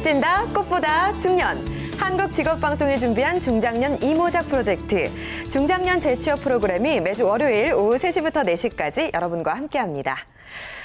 멋진다, 꽃보다 중년. 한국직업방송이 준비한 중장년 이모작 프로젝트. 중장년 재취업 프로그램이 매주 월요일 오후 3시부터 4시까지 여러분과 함께합니다.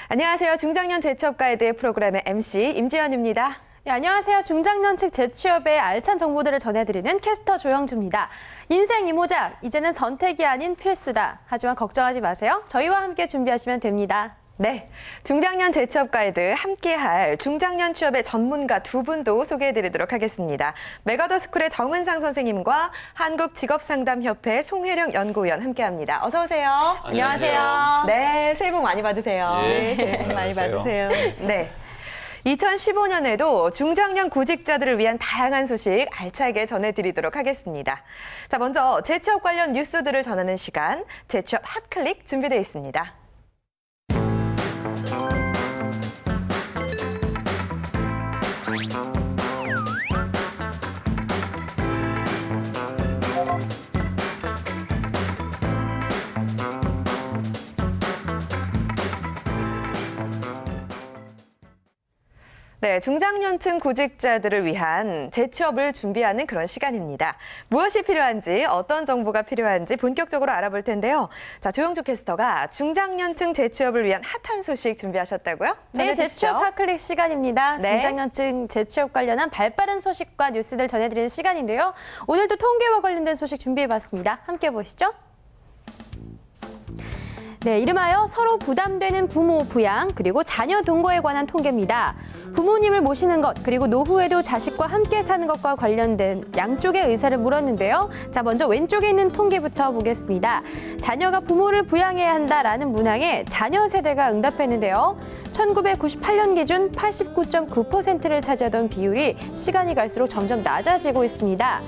안녕하세요. 중장년 재취업 가이드 프로그램의 MC 임지연입니다. 네, 안녕하세요. 중장년 측 재취업의 알찬 정보들을 전해드리는 캐스터 조영주입니다. 인생 이모작, 이제는 선택이 아닌 필수다. 하지만 걱정하지 마세요. 저희와 함께 준비하시면 됩니다. 네, 중장년 재취업 가이드 함께할 중장년 취업의 전문가 두 분도 소개해드리도록 하겠습니다. 메가더스쿨의 정은상 선생님과 한국직업상담협회 송혜령 연구위원 함께합니다. 어서 오세요. 안녕하세요. 네, 새해 복 많이 받으세요. 네, 새해 복 많이 받으세요. 네. 2015년에도 중장년 구직자들을 위한 다양한 소식 알차게 전해드리도록 하겠습니다. 자, 먼저 재취업 관련 뉴스들을 전하는 시간, 재취업 핫클릭 준비되어 있습니다. 네, 중장년층 구직자들을 위한 재취업을 준비하는 그런 시간입니다. 무엇이 필요한지, 어떤 정보가 필요한지 본격적으로 알아볼 텐데요. 자, 조영주 캐스터가 중장년층 재취업을 위한 핫한 소식 준비하셨다고요? 네, 재취업 핫클릭 시간입니다. 네. 중장년층 재취업 관련한 발빠른 소식과 뉴스들 전해드리는 시간인데요. 오늘도 통계와 관련된 소식 준비해봤습니다. 함께 보시죠. 네, 이름하여 서로 부담되는 부모 부양 그리고 자녀 동거에 관한 통계입니다. 부모님을 모시는 것 그리고 노후에도 자식과 함께 사는 것과 관련된 양쪽의 의사를 물었는데요. 자, 먼저 왼쪽에 있는 통계부터 보겠습니다. 자녀가 부모를 부양해야 한다라는 문항에 자녀 세대가 응답했는데요. 1998년 기준 89.9%를 차지하던 비율이 시간이 갈수록 점점 낮아지고 있습니다.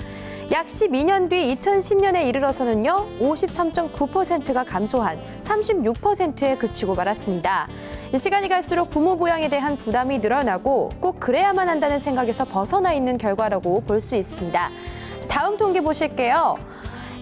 약 12년 뒤 2010년에 이르러서는요, 53.9%가 감소한 36%에 그치고 말았습니다. 시간이 갈수록 부모 부양에 대한 부담이 늘어나고 꼭 그래야만 한다는 생각에서 벗어나 있는 결과라고 볼 수 있습니다. 다음 통계 보실게요.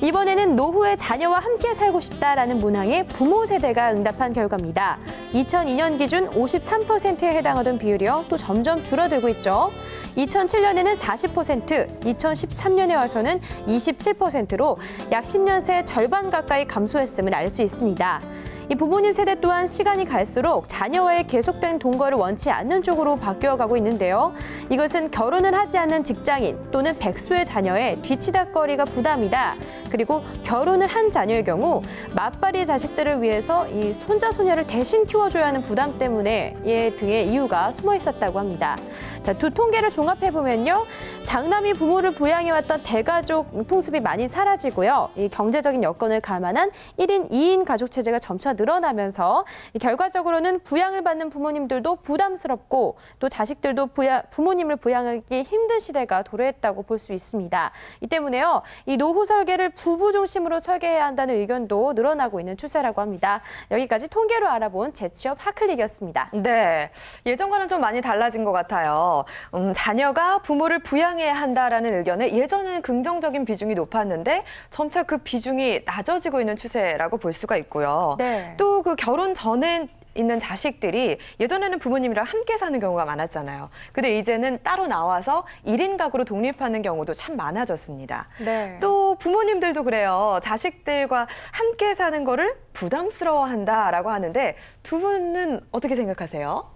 이번에는 노후에 자녀와 함께 살고 싶다라는 문항에 부모 세대가 응답한 결과입니다. 2002년 기준 53%에 해당하던 비율이요, 또 점점 줄어들고 있죠. 2007년에는 40%, 2013년에 와서는 27%로 약 10년 새 절반 가까이 감소했음을 알 수 있습니다. 이 부모님 세대 또한 시간이 갈수록 자녀와의 계속된 동거를 원치 않는 쪽으로 바뀌어가고 있는데요. 이것은 결혼을 하지 않는 직장인 또는 백수의 자녀의 뒤치다꺼리가 부담이다. 그리고 결혼을 한 자녀의 경우 맞벌이 자식들을 위해서 이 손자 소녀를 대신 키워줘야 하는 부담 때문에 등의 이유가 숨어 있었다고 합니다. 자, 두 통계를 종합해 보면요, 장남이 부모를 부양해왔던 대가족 풍습이 많이 사라지고요, 이 경제적인 여건을 감안한 1인 2인 가족 체제가 점차 늘어나면서 결과적으로는 부양을 받는 부모님들도 부담스럽고 또 자식들도 부모님을 부양하기 힘든 시대가 도래했다고 볼 수 있습니다. 이 때문에요, 이 노후 설계를 부부 중심으로 설계해야 한다는 의견도 늘어나고 있는 추세라고 합니다. 여기까지 통계로 알아본 재취업 핫클릭이었습니다. 네, 예전과는 좀 많이 달라진 것 같아요. 자녀가 부모를 부양해야 한다라는 의견에 예전에는 긍정적인 비중이 높았는데 점차 그 비중이 낮아지고 있는 추세라고 볼 수가 있고요. 네. 또 그 결혼 전에 있는 자식들이 예전에는 부모님이랑 함께 사는 경우가 많았잖아요. 근데 이제는 따로 나와서 1인 가구로 독립하는 경우도 참 많아졌습니다. 네. 또 부모님들도 그래요. 자식들과 함께 사는 거를 부담스러워한다라고 하는데 두 분은 어떻게 생각하세요?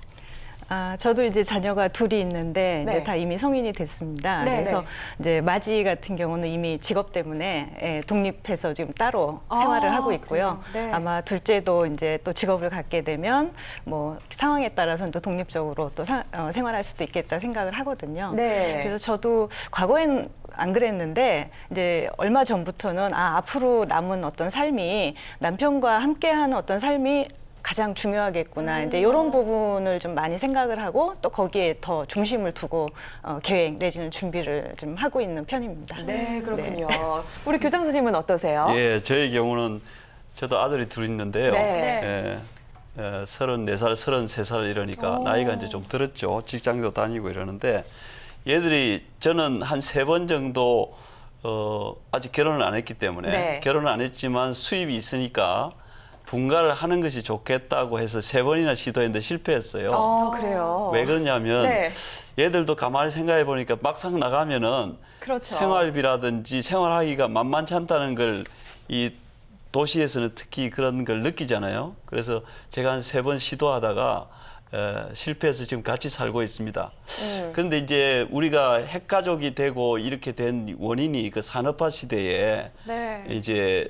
저도 이제 자녀가 둘이 있는데 네. 이제 다 이미 성인이 됐습니다. 네, 그래서 네. 이제 마지 같은 경우는 이미 직업 때문에 독립해서 지금 따로 생활을 하고 있고요. 네. 아마 둘째도 이제 또 직업을 갖게 되면 뭐 상황에 따라서는 또 독립적으로 또 생활할 수도 있겠다 생각을 하거든요. 네. 그래서 저도 과거엔 안 그랬는데 이제 얼마 전부터는 앞으로 남은 어떤 삶이 남편과 함께하는 어떤 삶이 가장 중요하겠구나. 이제 이런 부분을 좀 많이 생각을 하고 또 거기에 더 중심을 두고 계획 내지는 준비를 좀 하고 있는 편입니다. 네, 그렇군요. 우리 교장 선생님은 어떠세요? 예, 저의 경우는 저도 아들이 둘 있는데요. 네. 34살, 33살 이러니까 나이가 이제 좀 들었죠. 직장도 다니고 이러는데 얘들이 저는 한 3번 정도 아직 결혼을 안 했기 때문에 네. 결혼을 안 했지만 수입이 있으니까 분가를 하는 것이 좋겠다고 해서 3번이나 시도했는데 실패했어요. 그래요. 왜 그러냐면 네. 얘들도 가만히 생각해 보니까 막상 나가면은 그렇죠. 생활비라든지 생활하기가 만만치 않다는 걸 이 도시에서는 특히 그런 걸 느끼잖아요. 그래서 제가 한 3번 시도하다가 실패해서 지금 같이 살고 있습니다. 그런데 이제 우리가 핵가족이 되고 이렇게 된 원인이 그 산업화 시대에 네. 이제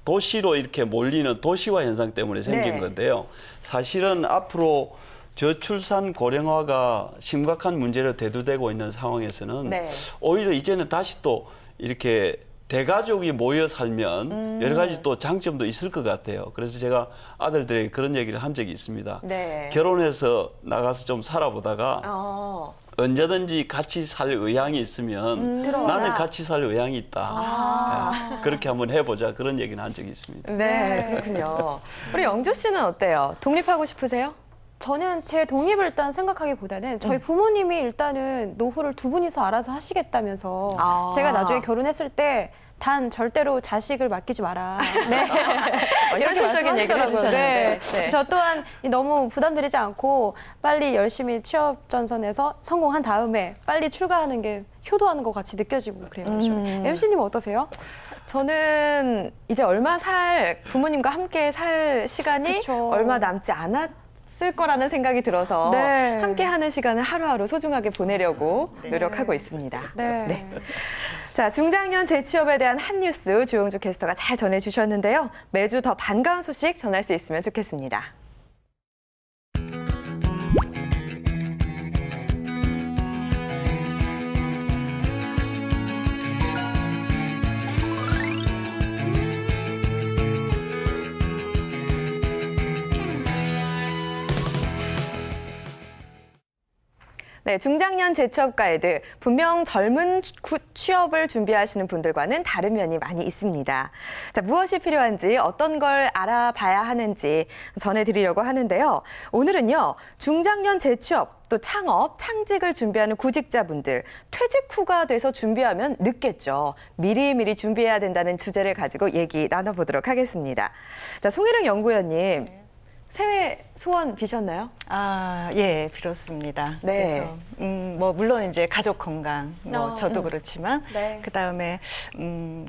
도시로 이렇게 몰리는 도시화 현상 때문에 생긴 네. 건데요. 사실은 앞으로 저출산 고령화가 심각한 문제로 대두되고 있는 상황에서는 네. 오히려 이제는 다시 또 이렇게 대가족이 모여 살면 여러 가지 또 장점도 있을 것 같아요. 그래서 제가 아들들에게 그런 얘기를 한 적이 있습니다. 네. 결혼해서 나가서 좀 살아보다가 언제든지 같이 살 의향이 있으면 들어와라. 나는 같이 살 의향이 있다. 그렇게 한번 해보자. 그런 얘기는 한 적이 있습니다. 네, 그렇군요. 우리 영주 씨는 어때요? 독립하고 싶으세요? 저는 제 독립을 일단 생각하기보다는 저희 부모님이 일단은 노후를 2분이서 알아서 하시겠다면서 아. 제가 나중에 결혼했을 때 단 절대로 자식을 맡기지 마라. 네. 이렇게 현실적인 얘기를 말씀하시더라고요. 해주셨는데. 네. 네. 저 또한 너무 부담드리지 않고 빨리 열심히 취업 전선에서 성공한 다음에 빨리 출가하는 게 효도하는 것 같이 느껴지고 그래요. MC님은 어떠세요? 저는 이제 부모님과 함께 살 시간이 그쵸. 얼마 남지 않았을 거라는 생각이 들어서 네. 함께 하는 시간을 하루하루 소중하게 보내려고 네. 노력하고 있습니다. 네. 자, 중장년 재취업에 대한 핫뉴스 조영주 캐스터가 잘 전해주셨는데요. 매주 더 반가운 소식 전할 수 있으면 좋겠습니다. 네, 중장년 재취업 가이드. 분명 젊은 취업을 준비하시는 분들과는 다른 면이 많이 있습니다. 자, 무엇이 필요한지 어떤 걸 알아봐야 하는지 전해드리려고 하는데요. 오늘은요, 중장년 재취업, 또 창업, 창직을 준비하는 구직자분들, 퇴직 후가 돼서 준비하면 늦겠죠. 미리미리 준비해야 된다는 주제를 가지고 얘기 나눠보도록 하겠습니다. 자, 송혜령 연구위원님. 새해 소원 비셨나요? 예, 빌었습니다. 네. 그래서 뭐 물론 이제 가족 건강, 저도 그렇지만 네. 그 다음에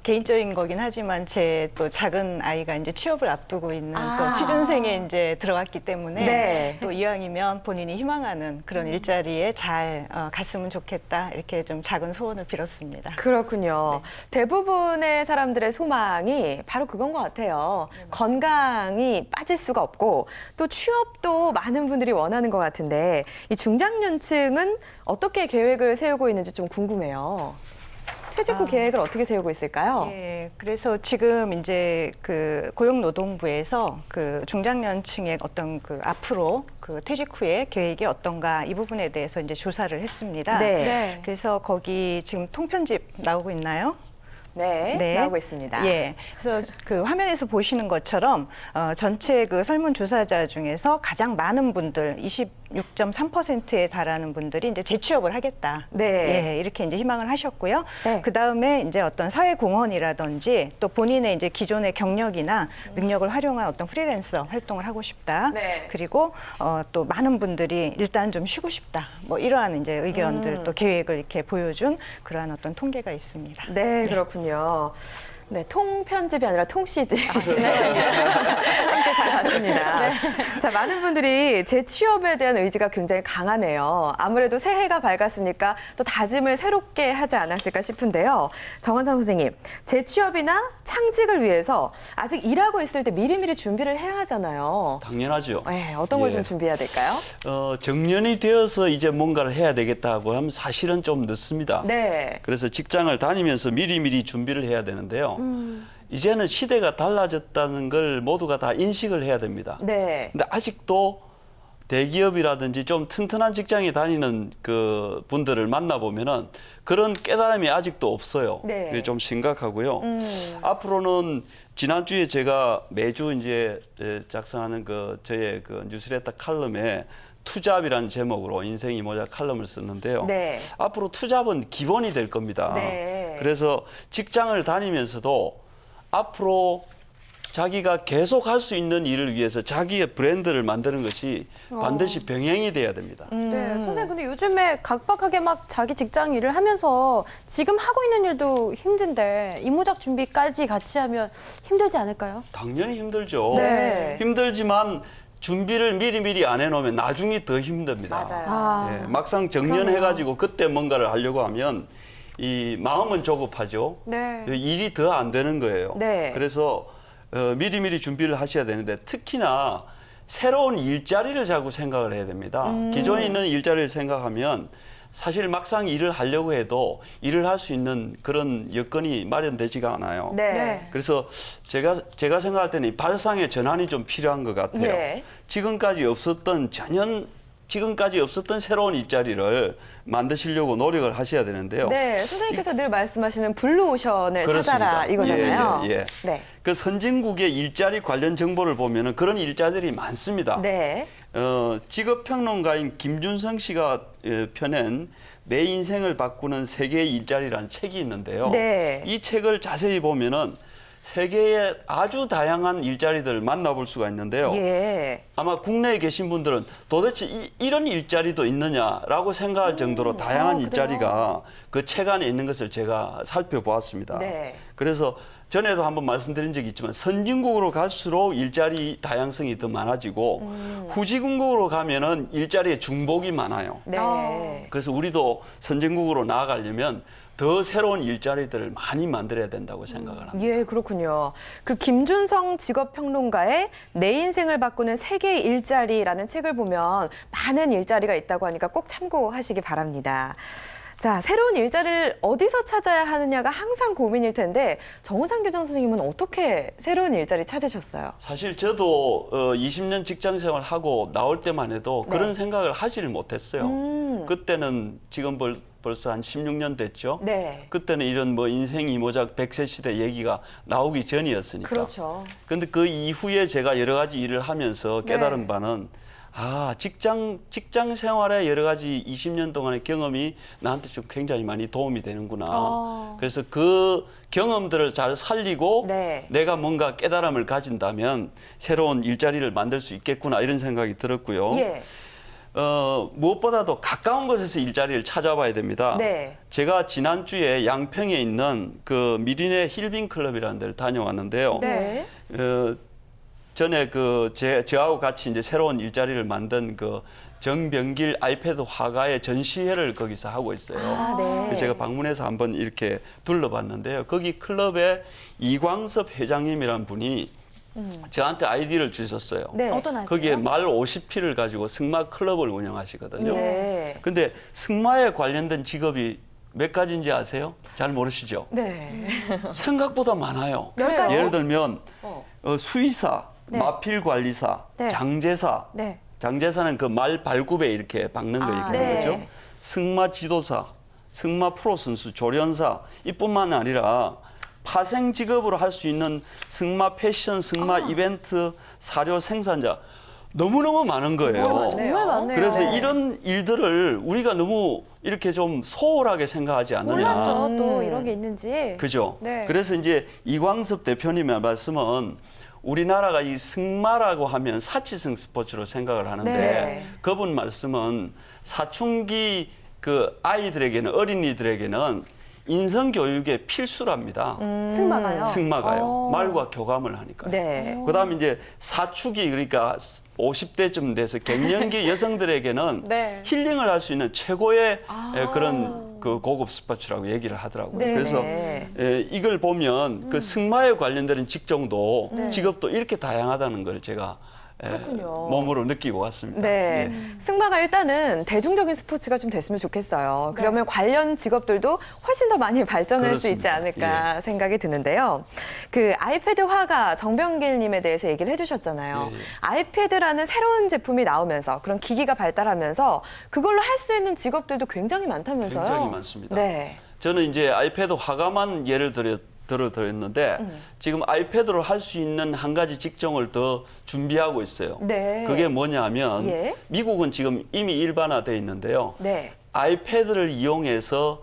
개인적인 거긴 하지만 제 또 작은 아이가 이제 취업을 앞두고 있는 또 취준생에 이제 들어갔기 때문에 네. 또 이왕이면 본인이 희망하는 그런 일자리에 잘 갔으면 좋겠다 이렇게 좀 작은 소원을 빌었습니다. 그렇군요. 대부분의 사람들의 소망이 바로 그건 것 같아요. 건강이 빠질 수가 없고 또 취업도 많은 분들이 원하는 것 같은데 이 중장년층은 어떻게 계획을 세우고 있는지 좀 궁금해요. 퇴직 후 계획을 어떻게 세우고 있을까요? 예, 그래서 지금 이제 그 고용노동부에서 그 중장년층의 어떤 그 앞으로 그 퇴직 후에 계획이 어떤가 이 부분에 대해서 이제 조사를 했습니다. 네. 네. 그래서 거기 지금 통편집 나오고 있나요? 네, 나오고 있습니다. 예. 그래서 그 화면에서 보시는 것처럼 전체 그 설문조사자 중에서 가장 많은 분들 26.3%에 달하는 분들이 이제 재취업을 하겠다. 네. 예, 이렇게 이제 희망을 하셨고요. 네. 그 다음에 이제 어떤 사회 공헌이라든지 또 본인의 이제 기존의 경력이나 능력을 활용한 어떤 프리랜서 활동을 하고 싶다. 네. 그리고 또 많은 분들이 일단 좀 쉬고 싶다. 뭐 이러한 이제 의견들 또 계획을 이렇게 보여준 그러한 어떤 통계가 있습니다. 네, 그렇군요. 네, 통편집이 아니라 통CD. 함께 잘 봤습니다. 자, 많은 분들이 재취업에 대한 의지가 굉장히 강하네요. 아무래도 새해가 밝았으니까 또 다짐을 새롭게 하지 않았을까 싶은데요. 정원상 선생님, 재취업이나 창직을 위해서 아직 일하고 있을 때 미리미리 준비를 해야 하잖아요. 당연하죠. 네, 어떤 걸 예. 좀 준비해야 될까요? 정년이 되어서 이제 뭔가를 해야 되겠다고 하면 사실은 좀 늦습니다. 네. 그래서 직장을 다니면서 미리미리 준비를 해야 되는데요. 이제는 시대가 달라졌다는 걸 모두가 다 인식을 해야 됩니다. 네. 근데 아직도 대기업이라든지 좀 튼튼한 직장에 다니는 그 분들을 만나보면은 그런 깨달음이 아직도 없어요. 네. 그게 좀 심각하고요. 앞으로는 지난주에 제가 매주 이제 작성하는 그 저의 그 뉴스레터 칼럼에 투잡이라는 제목으로 인생이 모자 칼럼을 썼는데요. 네. 앞으로 투잡은 기본이 될 겁니다. 네. 그래서 직장을 다니면서도 앞으로 자기가 계속 할 수 있는 일을 위해서 자기의 브랜드를 만드는 것이 반드시 병행이 돼야 됩니다. 네, 선생님 근데 요즘에 각박하게 막 자기 직장 일을 하면서 지금 하고 있는 일도 힘든데 이모작 준비까지 같이 하면 힘들지 않을까요? 당연히 힘들죠. 네. 힘들지만 준비를 미리미리 안 해놓으면 나중에 더 힘듭니다. 맞아요. 예, 막상 정년해가지고 그때 뭔가를 하려고 하면 이 마음은 조급하죠. 네. 일이 더 안 되는 거예요. 네. 그래서 미리미리 준비를 하셔야 되는데 특히나 새로운 일자리를 자꾸 생각을 해야 됩니다. 기존에 있는 일자리를 생각하면 사실 막상 일을 하려고 해도 일을 할 수 있는 그런 여건이 마련되지가 않아요. 네. 네. 그래서 제가 생각할 때는 이 발상의 전환이 좀 필요한 것 같아요. 예. 지금까지 없었던 새로운 일자리를 만드시려고 노력을 하셔야 되는데요. 네, 선생님께서 늘 말씀하시는 블루오션을 그렇습니다. 찾아라 이거잖아요. 예, 예, 예. 네. 그 선진국의 일자리 관련 정보를 보면은 그런 일자리들이 많습니다. 네. 직업평론가인 김준성 씨가 펴낸 내 인생을 바꾸는 세계의 일자리라는 책이 있는데요. 네. 이 책을 자세히 보면은 세계의 아주 다양한 일자리들을 만나볼 수가 있는데요. 예. 아마 국내에 계신 분들은 도대체 이런 일자리도 있느냐라고 생각할 정도로 다양한 일자리가 그 책 안에 있는 것을 제가 살펴보았습니다. 네. 그래서 전에도 한번 말씀드린 적이 있지만 선진국으로 갈수록 일자리 다양성이 더 많아지고 후진국으로 가면은 일자리의 중복이 많아요. 네. 그래서 우리도 선진국으로 나아가려면 더 새로운 일자리들을 많이 만들어야 된다고 생각을 합니다. 예, 그렇군요. 그 김준성 직업평론가의 내 인생을 바꾸는 세계의 일자리라는 책을 보면 많은 일자리가 있다고 하니까 꼭 참고하시기 바랍니다. 자, 새로운 일자리를 어디서 찾아야 하느냐가 항상 고민일 텐데 정우상 교장 선생님은 어떻게 새로운 일자리 찾으셨어요? 사실 저도 20년 직장 생활하고 나올 때만 해도 네. 그런 생각을 하지를 못했어요. 그때는 지금 벌써 한 16년 됐죠. 네. 그때는 이런 뭐 인생 이모작 100세 시대 얘기가 나오기 전이었으니까. 그렇죠. 근데 그 이후에 제가 여러 가지 일을 하면서 깨달은 네. 바는 직장 생활의 여러 가지 20년 동안의 경험이 나한테 좀 굉장히 많이 도움이 되는구나. 그래서 그 경험들을 잘 살리고 네. 내가 뭔가 깨달음을 가진다면 새로운 일자리를 만들 수 있겠구나 이런 생각이 들었고요. 예. 무엇보다도 가까운 곳에서 일자리를 찾아봐야 됩니다. 네. 제가 지난주에 양평에 있는 그 미리네 힐빙 클럽이라는 데를 다녀왔는데요. 네. 전에 저하고 같이 이제 새로운 일자리를 만든 그 정병길 아이패드 화가의 전시회를 거기서 하고 있어요. 아, 네. 그래서 제가 방문해서 한번 이렇게 둘러봤는데요. 거기 클럽에 이광섭 회장님이란 분이 저한테 아이디를 주셨어요. 네. 어떤 아이디어요? 거기에 말 50피를 가지고 승마 클럽을 운영하시거든요. 예. 근데 승마에 관련된 직업이 몇 가지인지 아세요? 잘 모르시죠? 네. 생각보다 많아요. 열 가지? 예를 들면 수의사, 네. 마필관리사, 네. 장제사. 네. 장제사는 그 말 발굽에 이렇게 박는 거 있거든요. 네. 그죠? 승마 지도사, 승마 프로 선수, 조련사 이뿐만 아니라 파생 직업으로 할 수 있는 승마 패션, 승마 이벤트, 사료 생산자 너무너무 많은 거예요. 정말 많네요. 그래서 이런 일들을 우리가 너무 이렇게 좀 소홀하게 생각하지 않느냐. 몰랐죠. 또 이런 게 있는지. 그죠? 네. 그래서 이제 이광섭 대표님의 말씀은 우리나라가 이 승마라고 하면 사치성 스포츠로 생각을 하는데 네. 그분 말씀은 사춘기 그 아이들에게는 어린이들에게는 인성 교육의 필수랍니다. 승마가요? 승마가요. 말과 교감을 하니까요. 네. 그다음에 이제 사축이 그러니까 50대쯤 돼서 갱년기 여성들에게는 네. 힐링을 할 수 있는 최고의 그런 그 고급 스포츠라고 얘기를 하더라고요. 네. 그래서 이걸 보면 그 승마에 관련된 직종도 직업도 이렇게 다양하다는 걸 제가 그렇군요. 몸으로 느끼고 왔습니다. 네. 예. 승마가 일단은 대중적인 스포츠가 좀 됐으면 좋겠어요. 네. 그러면 관련 직업들도 훨씬 더 많이 발전할 수 있지 그렇습니다. 않을까 생각이 드는데요. 그 아이패드 화가 정병길님에 대해서 얘기를 해주셨잖아요. 예, 예. 아이패드라는 새로운 제품이 나오면서 그런 기기가 발달하면서 그걸로 할 수 있는 직업들도 굉장히 많다면서요. 굉장히 많습니다. 네. 저는 이제 아이패드 화가만 예를 들었는데 지금 아이패드로 할 수 있는 한 가지 직종을 더 준비하고 있어요. 네. 그게 뭐냐면 예. 미국은 지금 이미 일반화돼 있는데요. 네. 아이패드를 이용해서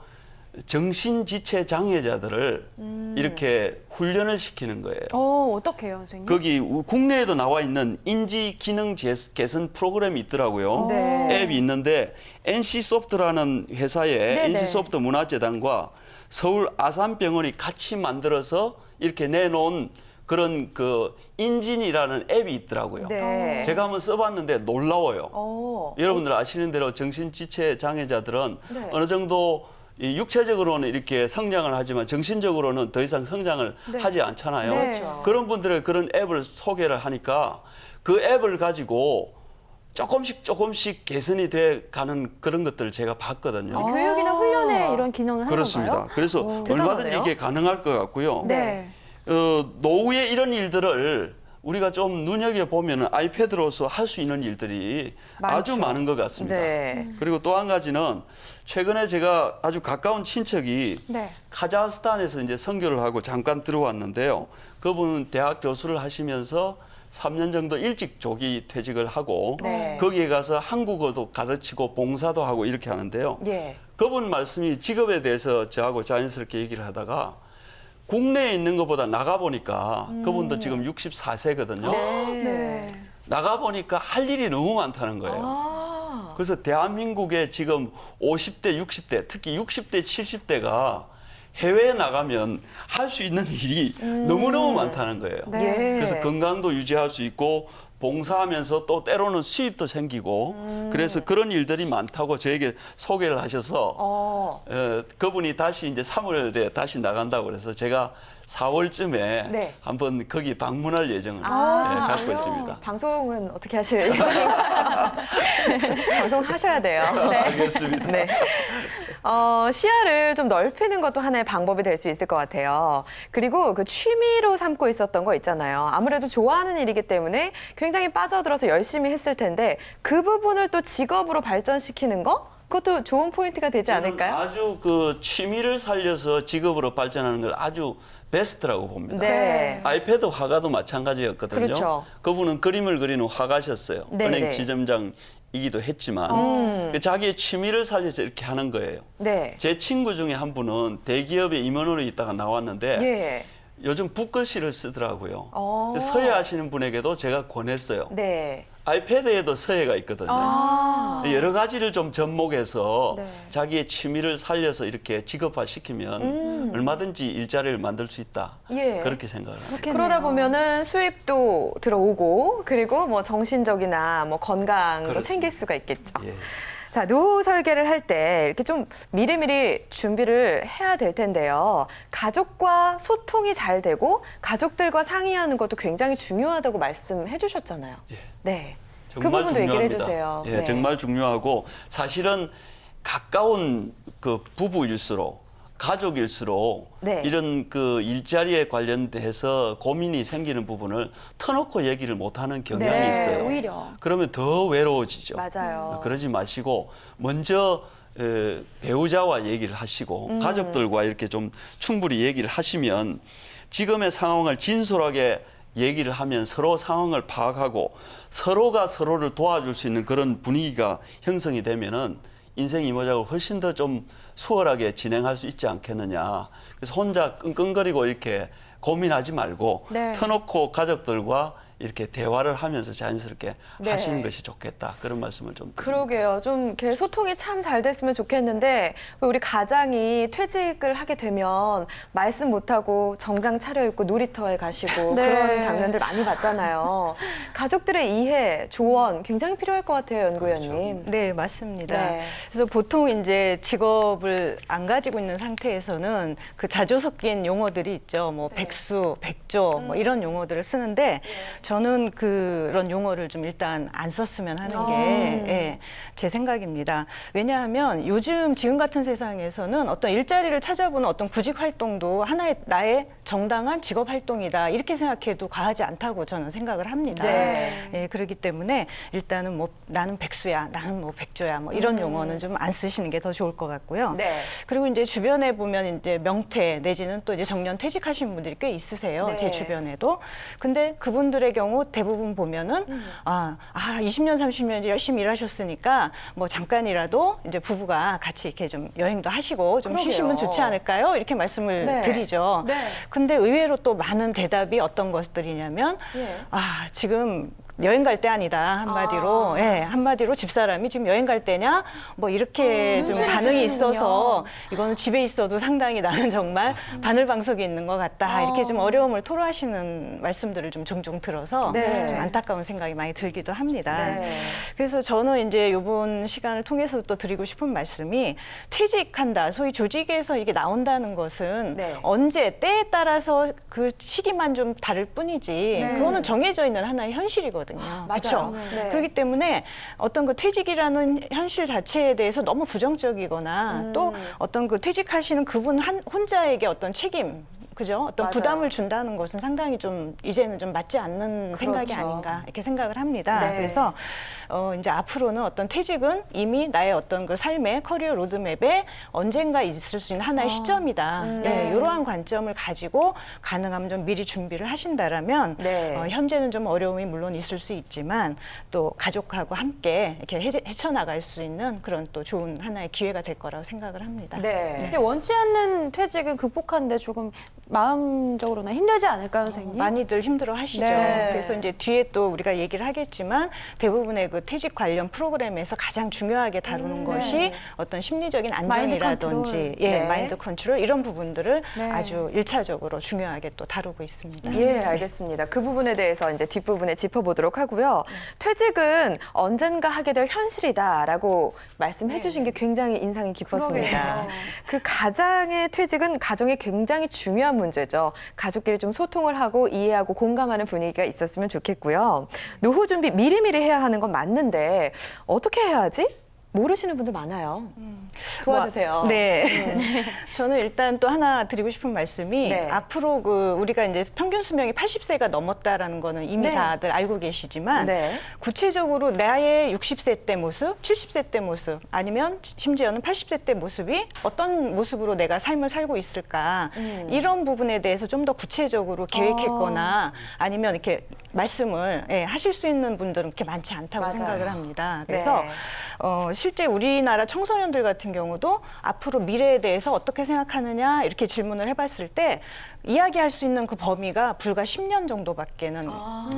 정신지체 장애자들을 이렇게 훈련을 시키는 거예요. 어떡해요, 선생님? 거기 국내에도 나와 있는 인지 기능 개선 프로그램이 있더라고요. 네. 앱이 있는데 NC소프트라는 회사의 네네. NC소프트 문화재단과 서울 아산병원이 같이 만들어서 이렇게 내놓은 그런 그 인진이라는 앱이 있더라고요. 네. 제가 한번 써봤는데 놀라워요. 어. 여러분들 아시는 대로 정신지체 장애자들은 네. 어느 정도 이 육체적으로는 이렇게 성장을 하지만 정신적으로는 더 이상 성장을 하지 않잖아요. 네. 그렇죠. 그런 분들의 그런 앱을 소개를 하니까 그 앱을 가지고 조금씩 개선이 돼 가는 그런 것들을 제가 봤거든요. 교육이나 훈련에 이런 기능을 하는 그렇습니다. 건가요? 그래서 대단하네요. 얼마든지 이게 가능할 것 같고요. 네. 노후의 이런 일들을 우리가 좀 눈여겨보면 아이패드로서 할 수 있는 일들이 아주 많죠. 많은 것 같습니다. 네. 그리고 또 한 가지는 최근에 제가 아주 가까운 친척이 네. 카자흐스탄에서 이제 선교를 하고 잠깐 들어왔는데요. 그분은 대학 교수를 하시면서 3년 정도 일찍 조기 퇴직을 하고 네. 거기에 가서 한국어도 가르치고 봉사도 하고 이렇게 하는데요. 예. 그분 말씀이 직업에 대해서 저하고 자연스럽게 얘기를 하다가 국내에 있는 것보다 나가보니까 그분도 지금 64세거든요. 네. 나가보니까 할 일이 너무 많다는 거예요. 아. 그래서 대한민국에 지금 50대, 60대, 특히 60대, 70대가 해외에 나가면 할 수 있는 일이 너무너무 많다는 거예요. 네. 예. 그래서 건강도 유지할 수 있고 봉사하면서 또 때로는 수입도 생기고 그래서 그런 일들이 많다고 저에게 소개를 하셔서 그분이 다시 이제 3월에 다시 나간다고 그래서 제가 4월쯤에 네. 한번 거기 방문할 예정을 갖고 있습니다. 방송은 어떻게 하실 예정인가요? 방송하셔야 돼요. 알겠습니다. 네. 시야를 좀 넓히는 것도 하나의 방법이 될 수 있을 것 같아요. 그리고 그 취미로 삼고 있었던 거 있잖아요. 아무래도 좋아하는 일이기 때문에 굉장히 빠져들어서 열심히 했을 텐데 그 부분을 또 직업으로 발전시키는 거? 그것도 좋은 포인트가 되지 않을까요? 아주 그 취미를 살려서 직업으로 발전하는 걸 아주 베스트라고 봅니다. 네. 아이패드 화가도 마찬가지였거든요. 그렇죠. 그분은 그림을 그리는 화가셨어요. 네, 은행 네. 지점장이기도 했지만 그 자기의 취미를 살려서 이렇게 하는 거예요. 네. 제 친구 중에 한 분은 대기업에 임원으로 있다가 나왔는데 예. 요즘 붓글씨를 쓰더라고요. 어. 서예하시는 분에게도 제가 권했어요. 네. 아이패드에도 서예가 있거든요. 아. 여러 가지를 좀 접목해서 네. 자기의 취미를 살려서 이렇게 직업화시키면 얼마든지 일자리를 만들 수 있다. 예. 그렇게 생각을 합니다. 그렇겠네요. 그러다 보면은 수입도 들어오고 그리고 뭐 정신적이나 뭐 건강도 그렇습니다. 챙길 수가 있겠죠. 예. 자, 노후 설계를 할 때 이렇게 좀 미리미리 준비를 해야 될 텐데요. 가족과 소통이 잘 되고 가족들과 상의하는 것도 굉장히 중요하다고 말씀해 주셨잖아요. 예. 네. 그 정말 부분도 얘기를 중요합니다. 해주세요. 예, 네. 정말 중요하고 사실은 가까운 그 부부일수록 가족일수록 네. 이런 그 일자리에 관련돼서 고민이 생기는 부분을 터놓고 얘기를 못하는 경향이 네, 있어요. 오히려. 그러면 더 외로워지죠. 맞아요. 그러지 마시고 먼저 배우자와 얘기를 하시고 가족들과 이렇게 좀 충분히 얘기를 하시면 지금의 상황을 진솔하게 얘기를 하면 서로 상황을 파악하고 서로가 서로를 도와줄 수 있는 그런 분위기가 형성이 되면은 인생 이모작을 훨씬 더 좀 수월하게 진행할 수 있지 않겠느냐. 그래서 혼자 끙끙거리고 이렇게 고민하지 말고 네. 터놓고 가족들과 이렇게 대화를 하면서 자연스럽게 네. 하시는 것이 좋겠다. 그런 말씀을 좀 드립니다. 그러게요. 좀 이렇게 소통이 참 잘 됐으면 좋겠는데 왜 우리 가장이 퇴직을 하게 되면 말씀 못하고 정장 차려입고 놀이터에 가시고 네. 그런 장면들 많이 봤잖아요. 가족들의 이해, 조언 굉장히 필요할 것 같아요, 연구위원님. 네, 맞습니다. 네. 그래서 보통 이제 직업을 안 가지고 있는 상태에서는 그 자주 섞인 용어들이 있죠. 뭐 백수, 백조 뭐 이런 용어들을 쓰는데 저는 그런 용어를 좀 일단 안 썼으면 하는 게 제 생각입니다. 왜냐하면 요즘 지금 같은 세상에서는 어떤 일자리를 찾아보는 어떤 구직 활동도 하나의 나의 정당한 직업 활동이다 이렇게 생각해도 과하지 않다고 저는 생각을 합니다. 네. 예, 그렇기 때문에 일단은 뭐 나는 백수야, 나는 뭐 백조야, 뭐 이런 용어는 좀 안 쓰시는 게 더 좋을 것 같고요. 네. 그리고 이제 주변에 보면 이제 명퇴 내지는 또 이제 정년 퇴직하신 분들이 꽤 있으세요. 네. 제 주변에도. 근데 그분들의 경우 대부분 보면은 20년, 30년 이제 열심히 일하셨으니까 뭐 잠깐이라도 이제 부부가 같이 이렇게 좀 여행도 하시고 좀 그러게요. 쉬시면 좋지 않을까요? 이렇게 말씀을 네. 드리죠. 네. 근데 의외로 또 많은 대답이 어떤 것들이냐면 예. 지금 여행 갈 때 아니다 한마디로 한마디로 집사람이 지금 여행 갈 때냐 뭐 이렇게 좀 눈치를 반응이 주시는군요. 있어서 이거는 집에 있어도 상당히 나는 정말 바늘방석에 있는 것 같다 이렇게 좀 어려움을 토로하시는 말씀들을 좀 종종 들어서 네. 좀 안타까운 생각이 많이 들기도 합니다. 네. 그래서 저는 이제 이번 시간을 통해서 또 드리고 싶은 말씀이 퇴직한다 소위 조직에서 이게 나온다는 것은 네. 언제 때에 따라서 그 시기만 좀 다를 뿐이지 네. 그거는 정해져 있는 하나의 현실이거든요. 맞아요. 그렇죠? 네. 그렇기 때문에 어떤 그 퇴직이라는 현실 자체에 대해서 너무 부정적이거나 또 어떤 그 퇴직하시는 그분 혼자에게 어떤 책임 그죠? 어떤 맞아요. 부담을 준다는 것은 상당히 좀 이제는 좀 맞지 않는 생각이 그렇죠. 아닌가 이렇게 생각을 합니다. 네. 그래서 이제 앞으로는 어떤 퇴직은 이미 나의 어떤 그 삶의 커리어 로드맵에 언젠가 있을 수 있는 하나의 시점이다. 네. 이러한 관점을 가지고 가능하면 좀 미리 준비를 하신다라면 네. 현재는 좀 어려움이 물론 있을 수 있지만 또 가족하고 함께 이렇게 헤쳐나갈 수 있는 그런 또 좋은 하나의 기회가 될 거라고 생각을 합니다. 네. 근데 원치 않는 퇴직은 극복하는데 조금 마음적으로나 힘들지 않을까요, 선생님? 많이들 힘들어 하시죠. 네. 그래서 이제 뒤에 또 우리가 얘기를 하겠지만 대부분의 그 퇴직 관련 프로그램에서 가장 중요하게 다루는 것이 어떤 심리적인 안정이라든지 컨트롤. 네. 마인드 컨트롤 이런 부분들을 네. 아주 일차적으로 중요하게 또 다루고 있습니다. 예, 알겠습니다. 그 부분에 대해서 이제 뒷부분에 짚어보도록 하고요. 퇴직은 언젠가 하게 될 현실이다라고 말씀해 주신 게 굉장히 인상이 깊었습니다. 그러게요. 그 가장의 퇴직은 가정에 굉장히 중요한 문제죠. 가족끼리 좀 소통을 하고 이해하고 공감하는 분위기가 있었으면 좋겠고요. 노후 준비 미리미리 해야 하는 건 맞는데 어떻게 해야 하지? 모르시는 분들 많아요. 도와주세요. 네. 저는 일단 또 하나 드리고 싶은 말씀이 네. 앞으로 그 우리가 이제 평균 수명이 80세가 넘었다라는 거는 이미 네. 다들 알고 계시지만 네. 구체적으로 나의 60세 때 모습, 70세 때 모습 아니면 심지어는 80세 때 모습이 어떤 모습으로 내가 삶을 살고 있을까 이런 부분에 대해서 좀 더 구체적으로 계획했거나 아니면 이렇게 말씀을 하실 수 있는 분들은 그렇게 많지 않다고 맞아요. 생각을 합니다. 그래서 네. 실제 우리나라 청소년들 같은 경우도 앞으로 미래에 대해서 어떻게 생각하느냐 이렇게 질문을 해봤을 때 이야기할 수 있는 그 범위가 불과 10년 정도밖에는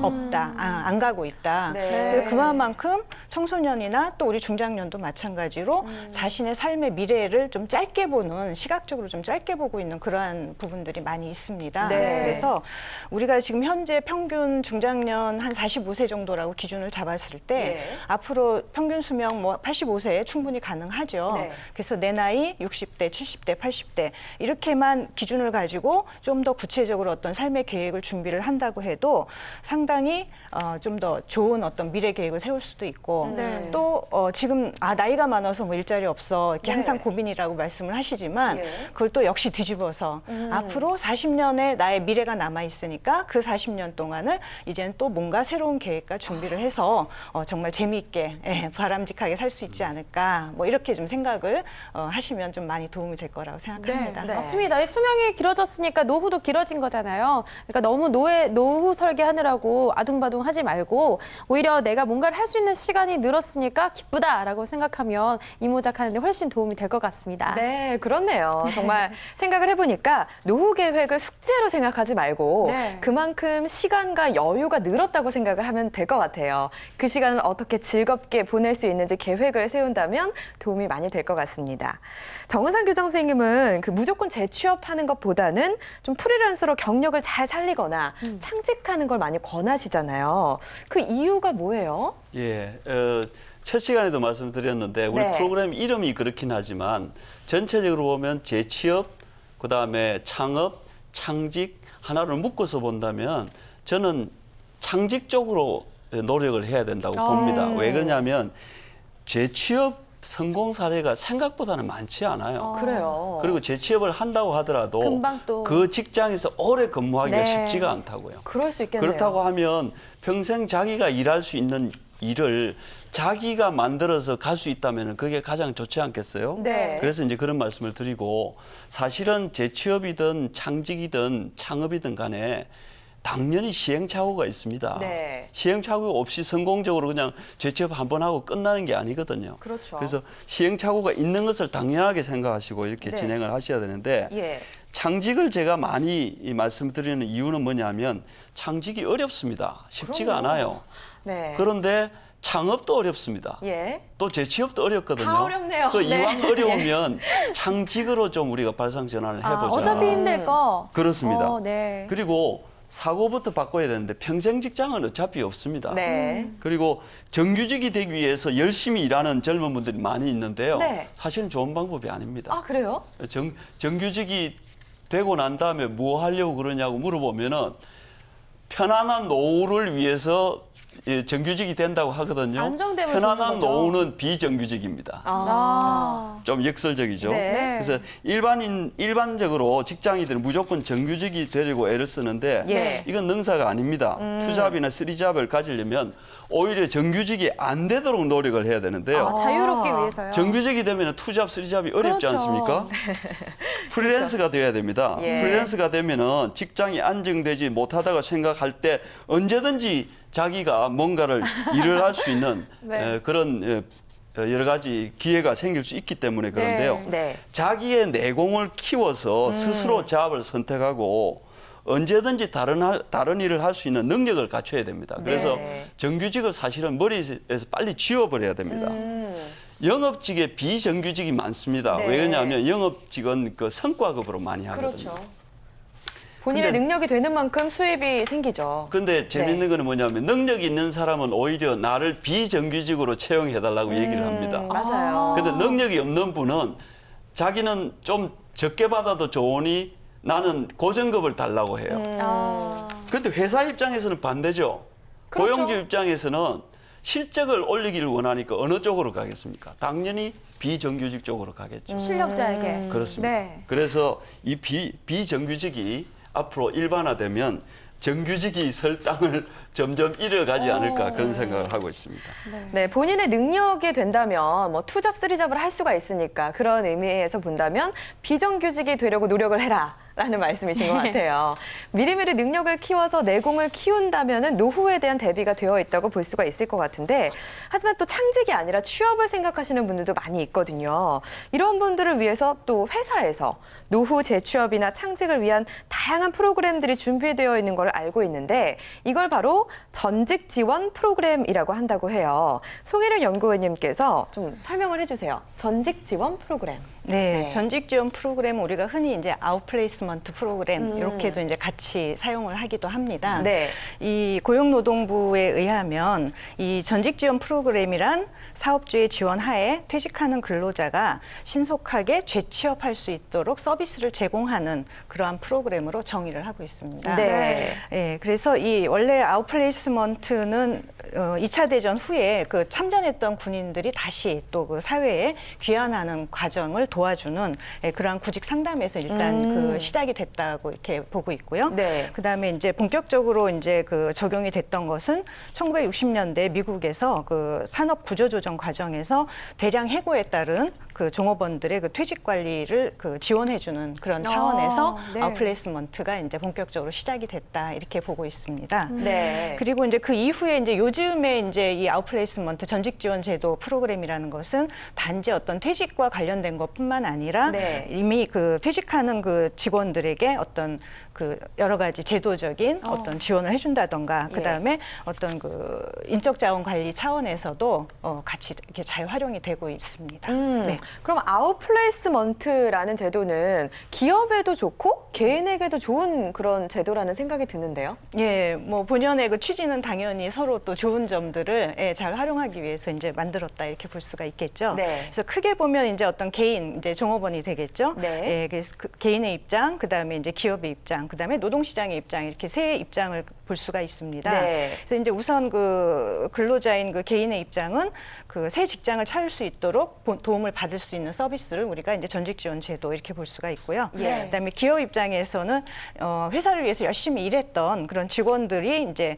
없다, 안 가고 있다. 네. 그만큼 청소년이나 또 우리 중장년도 마찬가지로 자신의 삶의 미래를 좀 짧게 보는 시각적으로 좀 짧게 보고 있는 그러한 부분들이 많이 있습니다. 네. 그래서 우리가 지금 현재 평균 중장년 한 45세 정도라고 기준을 잡았을 때 네. 앞으로 평균 수명 뭐 85세에 충분히 가능하죠. 네. 그래서 내 나이 60대, 70대, 80대 이렇게만 기준을 가지고 좀 더 구체적으로 어떤 삶의 계획을 준비를 한다고 해도 상당히 좀 더 좋은 어떤 미래 계획을 세울 수도 있고 네. 또 지금 나이가 많아서 뭐 일자리 없어 이렇게 네. 항상 고민이라고 말씀을 하시지만 예. 그걸 또 역시 뒤집어서 앞으로 40년의 나의 미래가 남아 있으니까 그 40년 동안을 이제는 또 뭔가 새로운 계획과 준비를 해서 정말 재미있게 바람직하게 살 수 있지 않을까 뭐 이렇게 좀 생각을 하시면 좀 많이 도움이 될 거라고 생각합니다. 네. 맞습니다. 이 수명이 길어졌으니까 노후도 길어진 거잖아요. 그러니까 너무 노후 설계하느라고 아둥바둥 하지 말고 오히려 내가 뭔가를 할 수 있는 시간이 늘었으니까 기쁘다라고 생각하면 이모작하는 데 훨씬 도움이 될 것 같습니다. 네, 그렇네요. 정말 생각을 해보니까 노후 계획을 숙제로 생각하지 말고 네. 그만큼 시간과 여유가 늘었다고 생각을 하면 될 것 같아요. 그 시간을 어떻게 즐겁게 보낼 수 있는지 계획을 세운다면 도움이 많이 될 것 같습니다. 정은상 교장 선생님은 그 무조건 재취업하는 것보다는 좀 프리랜서로 경력을 잘 살리거나 창직하는 걸 많이 권하시잖아요. 그 이유가 뭐예요? 예, 첫 시간에도 말씀드렸는데 우리 네. 프로그램 이름이 그렇긴 하지만 전체적으로 보면 재취업, 그다음에 창업, 창직 하나를 묶어서 본다면 저는 창직 쪽으로 노력을 해야 된다고 봅니다. 왜 그러냐면 재취업 성공 사례가 생각보다는 많지 않아요. 그래요. 그리고 재취업을 한다고 하더라도 금방 또. 그 직장에서 오래 근무하기가 네. 쉽지가 않다고요. 그럴 수 있겠네요. 그렇다고 하면 평생 자기가 일할 수 있는 일을 자기가 만들어서 갈 수 있다면 그게 가장 좋지 않겠어요? 네. 그래서 이제 그런 말씀을 드리고 사실은 재취업이든 창직이든 창업이든 간에 당연히 시행착오가 있습니다. 네. 시행착오 없이 성공적으로 그냥 재취업 한 번 하고 끝나는 게 아니거든요. 그렇죠. 그래서 시행착오가 있는 것을 당연하게 생각하시고 이렇게 네. 진행을 하셔야 되는데 예. 창직을 제가 많이 말씀드리는 이유는 뭐냐면 창직이 어렵습니다. 쉽지가 그럼요. 않아요. 네. 그런데 창업도 어렵습니다. 예. 또 재취업도 어렵거든요. 다 어렵네요. 그 네. 이왕 어려우면 창직으로 좀 우리가 발상 전환을 해보자. 어차피 힘들 거. 그렇습니다. 네. 그리고 사고부터 바꿔야 되는데 평생 직장은 어차피 없습니다. 네. 그리고 정규직이 되기 위해서 열심히 일하는 젊은 분들이 많이 있는데요. 네. 사실은 좋은 방법이 아닙니다. 아, 그래요? 정규직이 되고 난 다음에 뭐 하려고 그러냐고 물어보면은 편안한 노후를 위해서 정규직이 된다고 하거든요. 안정되면 편안한 좋은 거죠. 노후는 비정규직입니다. 아. 좀 역설적이죠. 네. 그래서 일반적으로 직장인들은 무조건 정규직이 되려고 애를 쓰는데 예. 이건 능사가 아닙니다. 투잡이나 쓰리잡을 가지려면 오히려 정규직이 안 되도록 노력을 해야 되는데요. 아, 자유롭게 위해서요. 정규직이 되면 투잡, 쓰리잡이 어렵지 그렇죠. 않습니까? 프리랜서가 돼야 됩니다. 예. 프리랜서가 되면은 직장이 안정되지 못하다고 생각할 때 언제든지 자기가 뭔가를 일을 할 수 있는 네. 그런 여러 가지 기회가 생길 수 있기 때문에 그런데요. 네. 자기의 내공을 키워서 스스로 잡을 선택하고 언제든지 다른 일을 할 수 있는 능력을 갖춰야 됩니다. 그래서 네. 정규직을 사실은 머리에서 빨리 지워버려야 됩니다. 영업직에 비정규직이 많습니다. 네. 왜 그러냐면 영업직은 그 성과급으로 많이 하거든요. 그렇죠. 본인의 근데- 능력이 되는 만큼 수입이 생기죠. 근데 재밌는 네. 거는 뭐냐면 능력이 있는 사람은 오히려 나를 비정규직으로 채용해달라고 얘기를 합니다. 맞아요. 근데 능력이 없는 분은 자기는 좀 적게 받아도 좋으니 나는 고정급을 달라고 해요. 아. 근데 회사 입장에서는 반대죠. 그렇죠. 고용주 입장에서는 실적을 올리기를 원하니까 어느 쪽으로 가겠습니까? 당연히 비정규직 쪽으로 가겠죠. 실력자에게. 그렇습니다. 네. 그래서 이 비정규직이 앞으로 일반화되면 정규직이 설 땅을 점점 잃어가지 않을까 그런 생각을 하고 있습니다. 네, 본인의 능력이 된다면 뭐 투잡, 쓰리잡을 할 수가 있으니까 그런 의미에서 본다면 비정규직이 되려고 노력을 해라라는 말씀이신 것 같아요. 미리미리 능력을 키워서 내공을 키운다면은 노후에 대한 대비가 되어 있다고 볼 수가 있을 것 같은데 하지만 또 창직이 아니라 취업을 생각하시는 분들도 많이 있거든요. 이런 분들을 위해서 또 회사에서 노후 재취업이나 창직을 위한 다양한 프로그램들이 준비되어 있는 걸 알고 있는데 이걸 바로 전직 지원 프로그램이라고 한다고 해요. 송혜령 연구원님께서 좀 설명을 해주세요. 전직 지원 프로그램. 네, 네. 전직 지원 프로그램 우리가 흔히 이제 아웃플레이스먼트 프로그램 이렇게도 이제 같이 사용을 하기도 합니다. 네. 이 고용노동부에 의하면 이 전직 지원 프로그램이란 사업주의 지원 하에 퇴직하는 근로자가 신속하게 재취업할 수 있도록 서비스를 제공하는 그러한 프로그램으로 정의를 하고 있습니다. 네. 예, 그래서 이 원래 아웃플레이스먼트는 2차 대전 후에 그 참전했던 군인들이 다시 또 그 사회에 귀환하는 과정을 도와주는 그러한 구직 상담에서 일단 그 시작이 됐다고 이렇게 보고 있고요. 네. 그다음에 이제 본격적으로 이제 그 적용이 됐던 것은 1960년대 미국에서 그 산업 구조 조정 과정에서 대량 해고에 따른 그 종업원들의 그 퇴직 관리를 그 지원해주는 그런 차원에서 네. 아웃플레이스먼트가 이제 본격적으로 시작이 됐다 이렇게 보고 있습니다. 네. 그리고 이제 그 이후에 이제 요즘에 이제 이 아웃플레이스먼트 전직 지원 제도 프로그램이라는 것은 단지 어떤 퇴직과 관련된 것뿐만 아니라 네. 이미 그 퇴직하는 그 직원들에게 어떤 그 여러 가지 제도적인 어떤 지원을 해준다던가 예. 그 다음에 어떤 그 인적 자원 관리 차원에서도 같이 이렇게 잘 활용이 되고 있습니다. 네. 그럼 아웃플레이스먼트라는 제도는 기업에도 좋고 개인에게도 좋은 그런 제도라는 생각이 드는데요. 예, 뭐 본연의 그 취지는 당연히 서로 또 좋은 점들을 잘 활용하기 위해서 이제 만들었다 이렇게 볼 수가 있겠죠. 네. 그래서 크게 보면 이제 어떤 개인 이제 종업원이 되겠죠. 네. 예, 그래서 그 개인의 입장, 그다음에 이제 기업의 입장, 그다음에 노동시장의 입장 이렇게 세 입장을 볼 수가 있습니다. 네. 그래서 이제 우선 그 근로자인 그 개인의 입장은 그 새 직장을 찾을 수 있도록 도움을 받을 수 있는 서비스를 우리가 이제 전직 지원 제도 이렇게 볼 수가 있고요. 예. 그다음에 기업 입장에서는 회사를 위해서 열심히 일했던 그런 직원들이 이제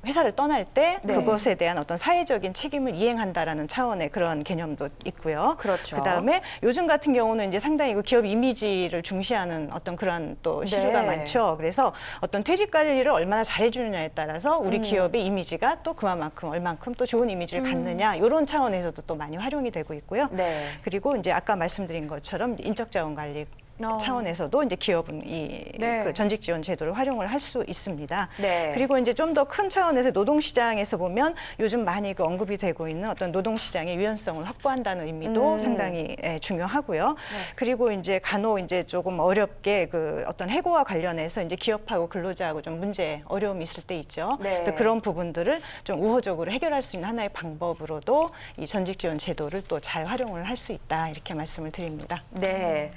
회사를 떠날 때 네. 그것에 대한 어떤 사회적인 책임을 이행한다라는 차원의 그런 개념도 있고요. 그렇죠. 그다음에 요즘 같은 경우는 이제 상당히 그 기업 이미지를 중시하는 어떤 그런 또 시류가 네. 많죠. 그래서 어떤 퇴직 관리를 얼마나 잘해주느냐에 따라서 우리 기업의 이미지가 또 그만큼 얼만큼 또 좋은 이미지를 갖느냐 이런 차원에서도 또 많이 활용이 되고 있고요. 네. 그리고 이제 아까 말씀드린 것처럼 인적 자원 관리 차원에서도 이제 기업은 이 네. 그 전직 지원 제도를 활용을 할 수 있습니다. 네. 그리고 이제 좀 더 큰 차원에서 노동 시장에서 보면 요즘 많이 그 언급이 되고 있는 어떤 노동 시장의 유연성을 확보한다는 의미도 상당히 중요하고요. 그리고 이제 간혹 이제 조금 어렵게 그 어떤 해고와 관련해서 이제 기업하고 근로자하고 좀 문제 어려움이 있을 때 있죠. 네. 그래서 그런 부분들을 좀 우호적으로 해결할 수 있는 하나의 방법으로도 이 전직 지원 제도를 또 잘 활용을 할 수 있다 이렇게 말씀을 드립니다. 네.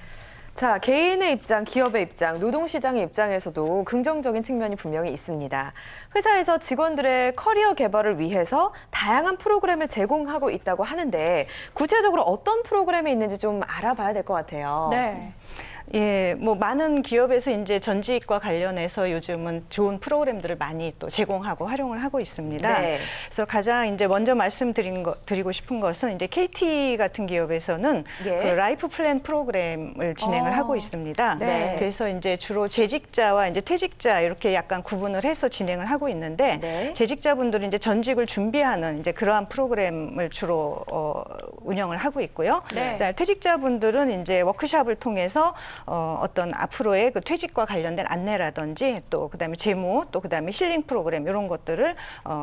자, 개인의 입장, 기업의 입장, 노동시장의 입장에서도 긍정적인 측면이 분명히 있습니다. 회사에서 직원들의 커리어 개발을 위해서 다양한 프로그램을 제공하고 있다고 하는데 구체적으로 어떤 프로그램이 있는지 좀 알아봐야 될 것 같아요. 네. 예, 뭐 많은 기업에서 이제 전직과 관련해서 요즘은 좋은 프로그램들을 많이 또 제공하고 활용을 하고 있습니다. 네. 그래서 가장 이제 먼저 드리고 싶은 것은 이제 KT 같은 기업에서는 예. 그 라이프 플랜 프로그램을 진행을 하고 있습니다. 네. 그래서 이제 주로 재직자와 이제 퇴직자 이렇게 약간 구분을 해서 진행을 하고 있는데 네. 재직자분들은 이제 전직을 준비하는 이제 그러한 프로그램을 주로 운영을 하고 있고요. 네. 그다음에 퇴직자분들은 이제 워크숍을 통해서 어떤 앞으로의 그 퇴직과 관련된 안내라든지 또 그다음에 재무 또 그다음에 힐링 프로그램 이런 것들을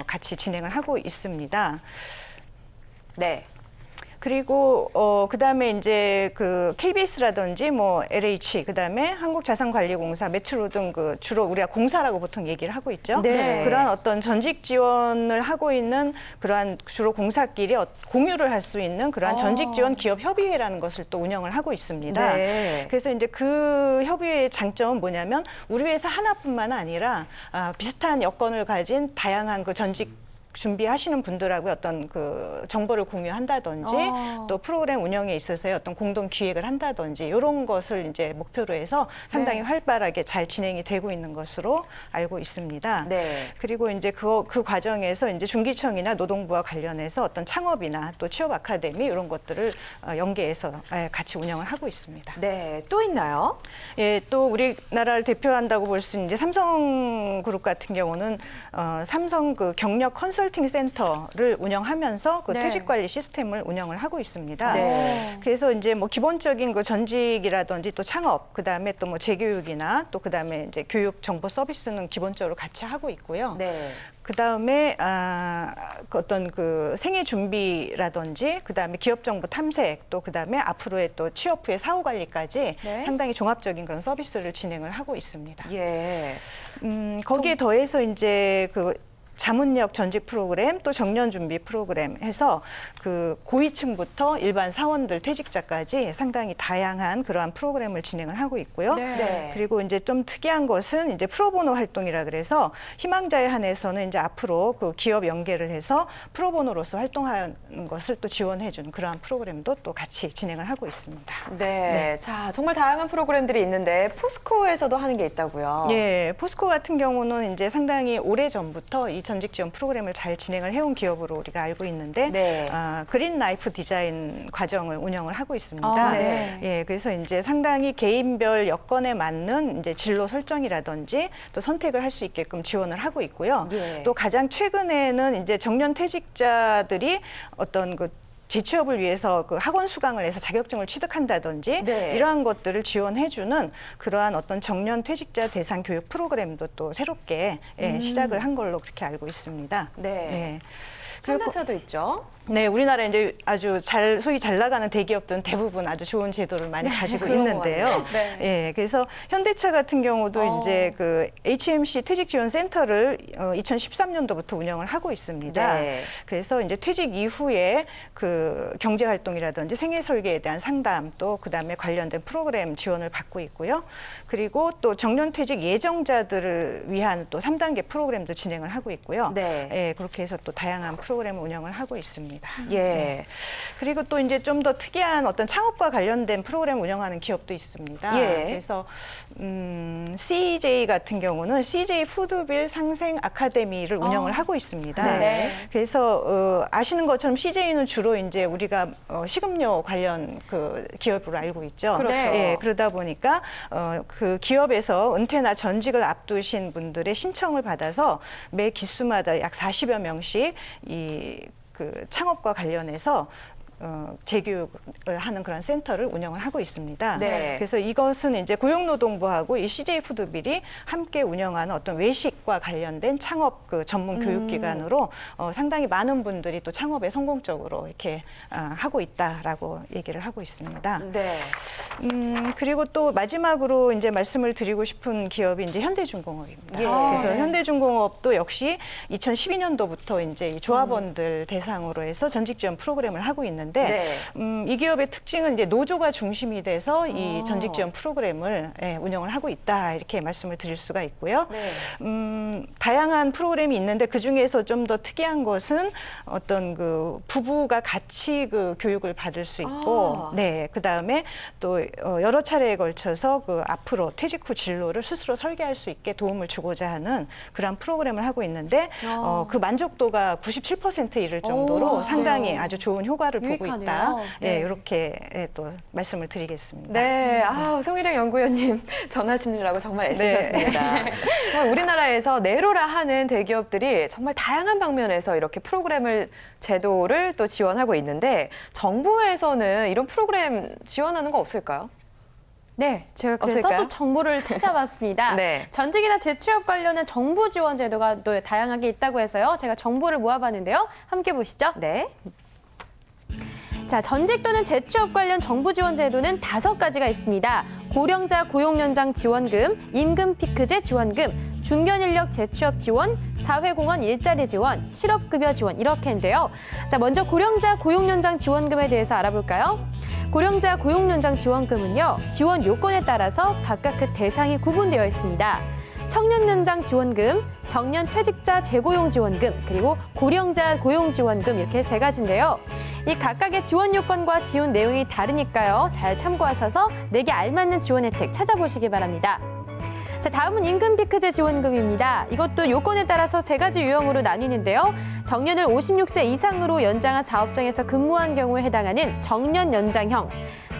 같이 진행을 하고 있습니다. 네. 그리고 그다음에 이제 그 KBS라든지 뭐 LH 그다음에 한국자산관리공사, 메트로 등 그 주로 우리가 공사라고 보통 얘기를 하고 있죠. 네. 그러한 어떤 전직 지원을 하고 있는 그러한 주로 공사끼리 공유를 할 수 있는 그러한 전직 지원 기업 협의회라는 것을 또 운영을 하고 있습니다. 네. 그래서 이제 그 협의회의 장점은 뭐냐면 우리 회사 하나뿐만 아니라 비슷한 여건을 가진 다양한 그 전직 준비하시는 분들하고 어떤 그 정보를 공유한다든지 또 프로그램 운영에 있어서의 어떤 공동 기획을 한다든지 이런 것을 이제 목표로 해서 상당히 활발하게 잘 진행이 되고 있는 것으로 알고 있습니다. 네. 그리고 이제 그 과정에서 이제 중기청이나 노동부와 관련해서 어떤 창업이나 또 취업 아카데미 이런 것들을 연계해서 같이 운영을 하고 있습니다. 네. 또 있나요? 예, 또 우리나라를 대표한다고 볼 수 있는 이제 삼성그룹 같은 경우는 삼성 그 경력 컨설팅 센터를 운영하면서 그 네. 퇴직 관리 시스템을 운영을 하고 있습니다. 네. 그래서 이제 뭐 기본적인 그 전직이라든지 또 창업, 그다음에 또 뭐 재교육이나 또 그다음에 이제 교육 정보 서비스는 기본적으로 같이 하고 있고요. 네. 그다음에 그 어떤 그 생애 준비라든지 그다음에 기업 정보 탐색 또 그다음에 앞으로의 또 취업 후의 사후 관리까지 네. 상당히 종합적인 그런 서비스를 진행을 하고 있습니다. 예. 거기에 더해서 이제 그 자문력 전직 프로그램 또 정년 준비 프로그램 해서 그 고위층부터 일반 사원들 퇴직자까지 상당히 다양한 그러한 프로그램을 진행을 하고 있고요. 네. 그리고 이제 좀 특이한 것은 이제 프로보노 활동이라 그래서 희망자에 한해서는 이제 앞으로 그 기업 연계를 해서 프로보노로서 활동하는 것을 또 지원해주는 그러한 프로그램도 또 같이 진행을 하고 있습니다. 네. 자, 정말 다양한 프로그램들이 있는데 포스코에서도 하는 게 있다고요. 예, 포스코 같은 경우는 이제 상당히 오래 전부터 이 전직 지원 프로그램을 잘 진행을 해온 기업으로 우리가 알고 있는데 네. 그린 라이프 디자인 과정을 운영을 하고 있습니다. 네. 예, 그래서 이제 상당히 개인별 여건에 맞는 이제 진로 설정이라든지 또 선택을 할 수 있게끔 지원을 하고 있고요. 예. 또 가장 최근에는 이제 정년 퇴직자들이 어떤 그 재취업을 위해서 그 학원 수강을 해서 자격증을 취득한다든지 네. 이러한 것들을 지원해주는 그러한 어떤 정년 퇴직자 대상 교육 프로그램도 또 새롭게 시작을 한 걸로 그렇게 알고 있습니다. 네. 네. 현대차도 있죠. 네, 우리나라 이제 아주 소위 잘 나가는 대기업들은 대부분 아주 좋은 제도를 많이 가지고 그런 것 있는데요. 같네요. 네. 예, 그래서 현대차 같은 경우도 이제 그 HMC 퇴직 지원 센터를 2013년도부터 운영을 하고 있습니다. 네. 그래서 이제 퇴직 이후에 그 경제 활동이라든지 생애 설계에 대한 상담 또 그다음에 관련된 프로그램 지원을 받고 있고요. 그리고 또 정년 퇴직 예정자들을 위한 또 3단계 프로그램도 진행을 하고 있고요. 네. 예, 그렇게 해서 또 다양한 프로그램을 운영을 하고 있습니다. 예. 네. 그리고 또 이제 좀 더 특이한 어떤 창업과 관련된 프로그램 운영하는 기업도 있습니다. 예. 그래서 CJ 같은 경우는 CJ 푸드빌 상생 아카데미를 운영을 하고 있습니다. 네. 그래서 아시는 것처럼 CJ는 주로 이제 우리가 식음료 관련 그 기업으로 알고 있죠. 그렇죠. 예, 그러다 보니까 그 기업에서 은퇴나 전직을 앞두신 분들의 신청을 받아서 매 기수마다 약 40여 명씩 그 창업과 관련해서 재교육을 하는 그런 센터를 운영을 하고 있습니다. 네. 그래서 이것은 이제 고용노동부하고 이 CJ 푸드빌이 함께 운영하는 어떤 외식과 관련된 창업 그 전문 교육기관으로 상당히 많은 분들이 또 창업에 성공적으로 이렇게 하고 있다라고 얘기를 하고 있습니다. 네. 그리고 또 마지막으로 이제 말씀을 드리고 싶은 기업이 이제 현대중공업입니다. 예. 그래서 현대중공업도 역시 2012년도부터 이제 이 조합원들 대상으로 해서 전직 지원 프로그램을 하고 있는데 네. 이 기업의 특징은 이제 노조가 중심이 돼서 이 전직 지원 프로그램을 운영을 하고 있다 이렇게 말씀을 드릴 수가 있고요. 네. 다양한 프로그램이 있는데 그 중에서 좀 더 특이한 것은 어떤 그 부부가 같이 그 교육을 받을 수 있고, 네, 그 다음에 또 여러 차례에 걸쳐서 그 앞으로 퇴직 후 진로를 스스로 설계할 수 있게 도움을 주고자 하는 그런 프로그램을 하고 있는데 그 만족도가 97% 이를 정도로 상당히 아주 좋은 효과를 보고 있다. 유익하네요. 네, 이렇게 또 말씀을 드리겠습니다. 네, 송일영 연구위원님 전하시느라고 정말 애쓰셨습니다. 정말 우리나라에서 내로라 하는 대기업들이 정말 다양한 방면에서 이렇게 프로그램을 제도를 또 지원하고 있는데 정부에서는 이런 프로그램 지원하는 거 없을까요? 네, 제가 그래서 없을까요? 또 정보를 찾아봤습니다. 네. 전직이나 재취업 관련한 정부 지원 제도가 또 다양하게 있다고 해서요. 제가 정보를 모아봤는데요. 함께 보시죠. 네. 자, 전직 또는 재취업 관련 정부 지원 제도는 5가지가 있습니다. 고령자 고용연장 지원금, 임금 피크제 지원금, 중견 인력 재취업 지원, 사회공헌 일자리 지원, 실업급여 지원 이렇게인데요. 자, 먼저 고령자 고용연장 지원금에 대해서 알아볼까요? 고령자 고용연장 지원금은요, 지원 요건에 따라서 각각 그 대상이 구분되어 있습니다. 청년연장 지원금, 정년 퇴직자 재고용 지원금, 그리고 고령자 고용 지원금 이렇게 3가지인데요. 이 각각의 지원 요건과 지원 내용이 다르니까요. 잘 참고하셔서 내게 알맞는 지원 혜택 찾아보시기 바랍니다. 자, 다음은 임금 피크제 지원금입니다. 이것도 요건에 따라서 3가지 유형으로 나뉘는데요. 정년을 56세 이상으로 연장한 사업장에서 근무한 경우에 해당하는 정년 연장형,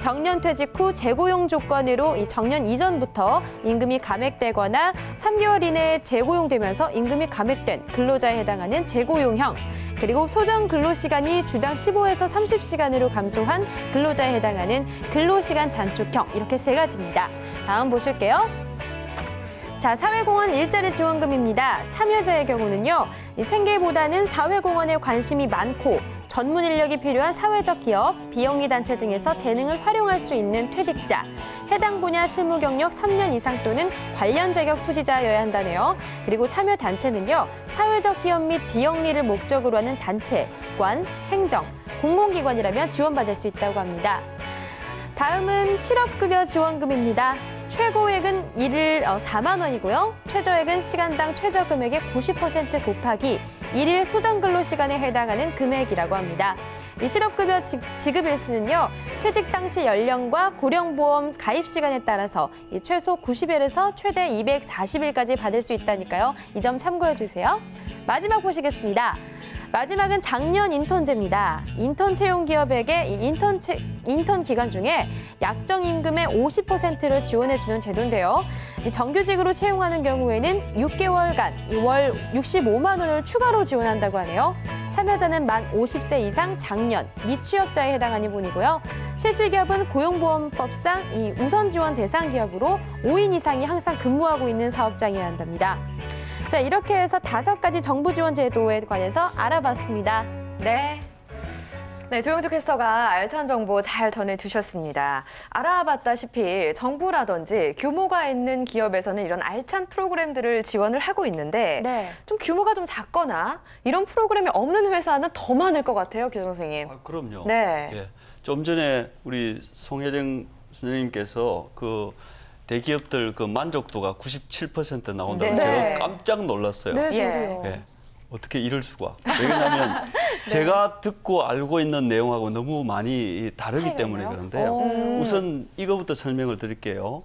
정년 퇴직 후 재고용 조건으로 이 정년 이전부터 임금이 감액되거나 3개월 이내에 재고용되면서 임금이 감액된 근로자에 해당하는 재고용형, 그리고 소정 근로시간이 주당 15에서 30시간으로 감소한 근로자에 해당하는 근로시간 단축형 이렇게 3가지입니다. 다음 보실게요. 자, 사회공헌 일자리 지원금입니다. 참여자의 경우는요, 이 생계보다는 사회공헌에 관심이 많고 전문 인력이 필요한 사회적 기업, 비영리 단체 등에서 재능을 활용할 수 있는 퇴직자, 해당 분야 실무 경력 3년 이상 또는 관련 자격 소지자여야 한다네요. 그리고 참여 단체는요, 사회적 기업 및 비영리를 목적으로 하는 단체, 기관, 행정, 공공기관이라면 지원받을 수 있다고 합니다. 다음은 실업급여 지원금입니다. 최고액은 일일 4만 원이고요. 최저액은 시간당 최저금액의 90% 곱하기 일일 소정근로시간에 해당하는 금액이라고 합니다. 이 실업급여 지급 일수는요, 퇴직 당시 연령과 고령보험 가입 시간에 따라서 최소 90일에서 최대 240일까지 받을 수 있다니까요. 이 점 참고해 주세요. 마지막 보시겠습니다. 마지막은 장년 인턴제입니다. 인턴 채용 기업에게 이 인턴 기간 중에 약정 임금의 50%를 지원해주는 제도인데요. 이 정규직으로 채용하는 경우에는 6개월간 월 65만 원을 추가로 지원한다고 하네요. 참여자는 만 50세 이상 장년, 미취업자에 해당하는 분이고요. 실질기업은 고용보험법상 이 우선 지원 대상 기업으로 5인 이상이 항상 근무하고 있는 사업장이어야 한답니다. 자, 이렇게 해서 5가지 정부 지원 제도에 관해서 알아봤습니다. 네. 네, 조영주 캐스터가 알찬 정보 잘 전해주셨습니다. 알아봤다시피 정부라든지 규모가 있는 기업에서는 이런 알찬 프로그램들을 지원을 하고 있는데 네. 좀 규모가 좀 작거나 이런 프로그램이 없는 회사는 더 많을 것 같아요, 교장 선생님. 아, 그럼요. 네. 예. 좀 전에 우리 송혜정 선생님께서 그 대기업들 그 만족도가 97% 나온다고 네. 제가 깜짝 놀랐어요. 네, 예. 저도요. 예. 어떻게 이럴 수가? 왜냐하면 제가 듣고 알고 있는 내용하고 너무 많이 다르기 차이가 때문에 있나요? 그런데요. 우선 이거부터 설명을 드릴게요.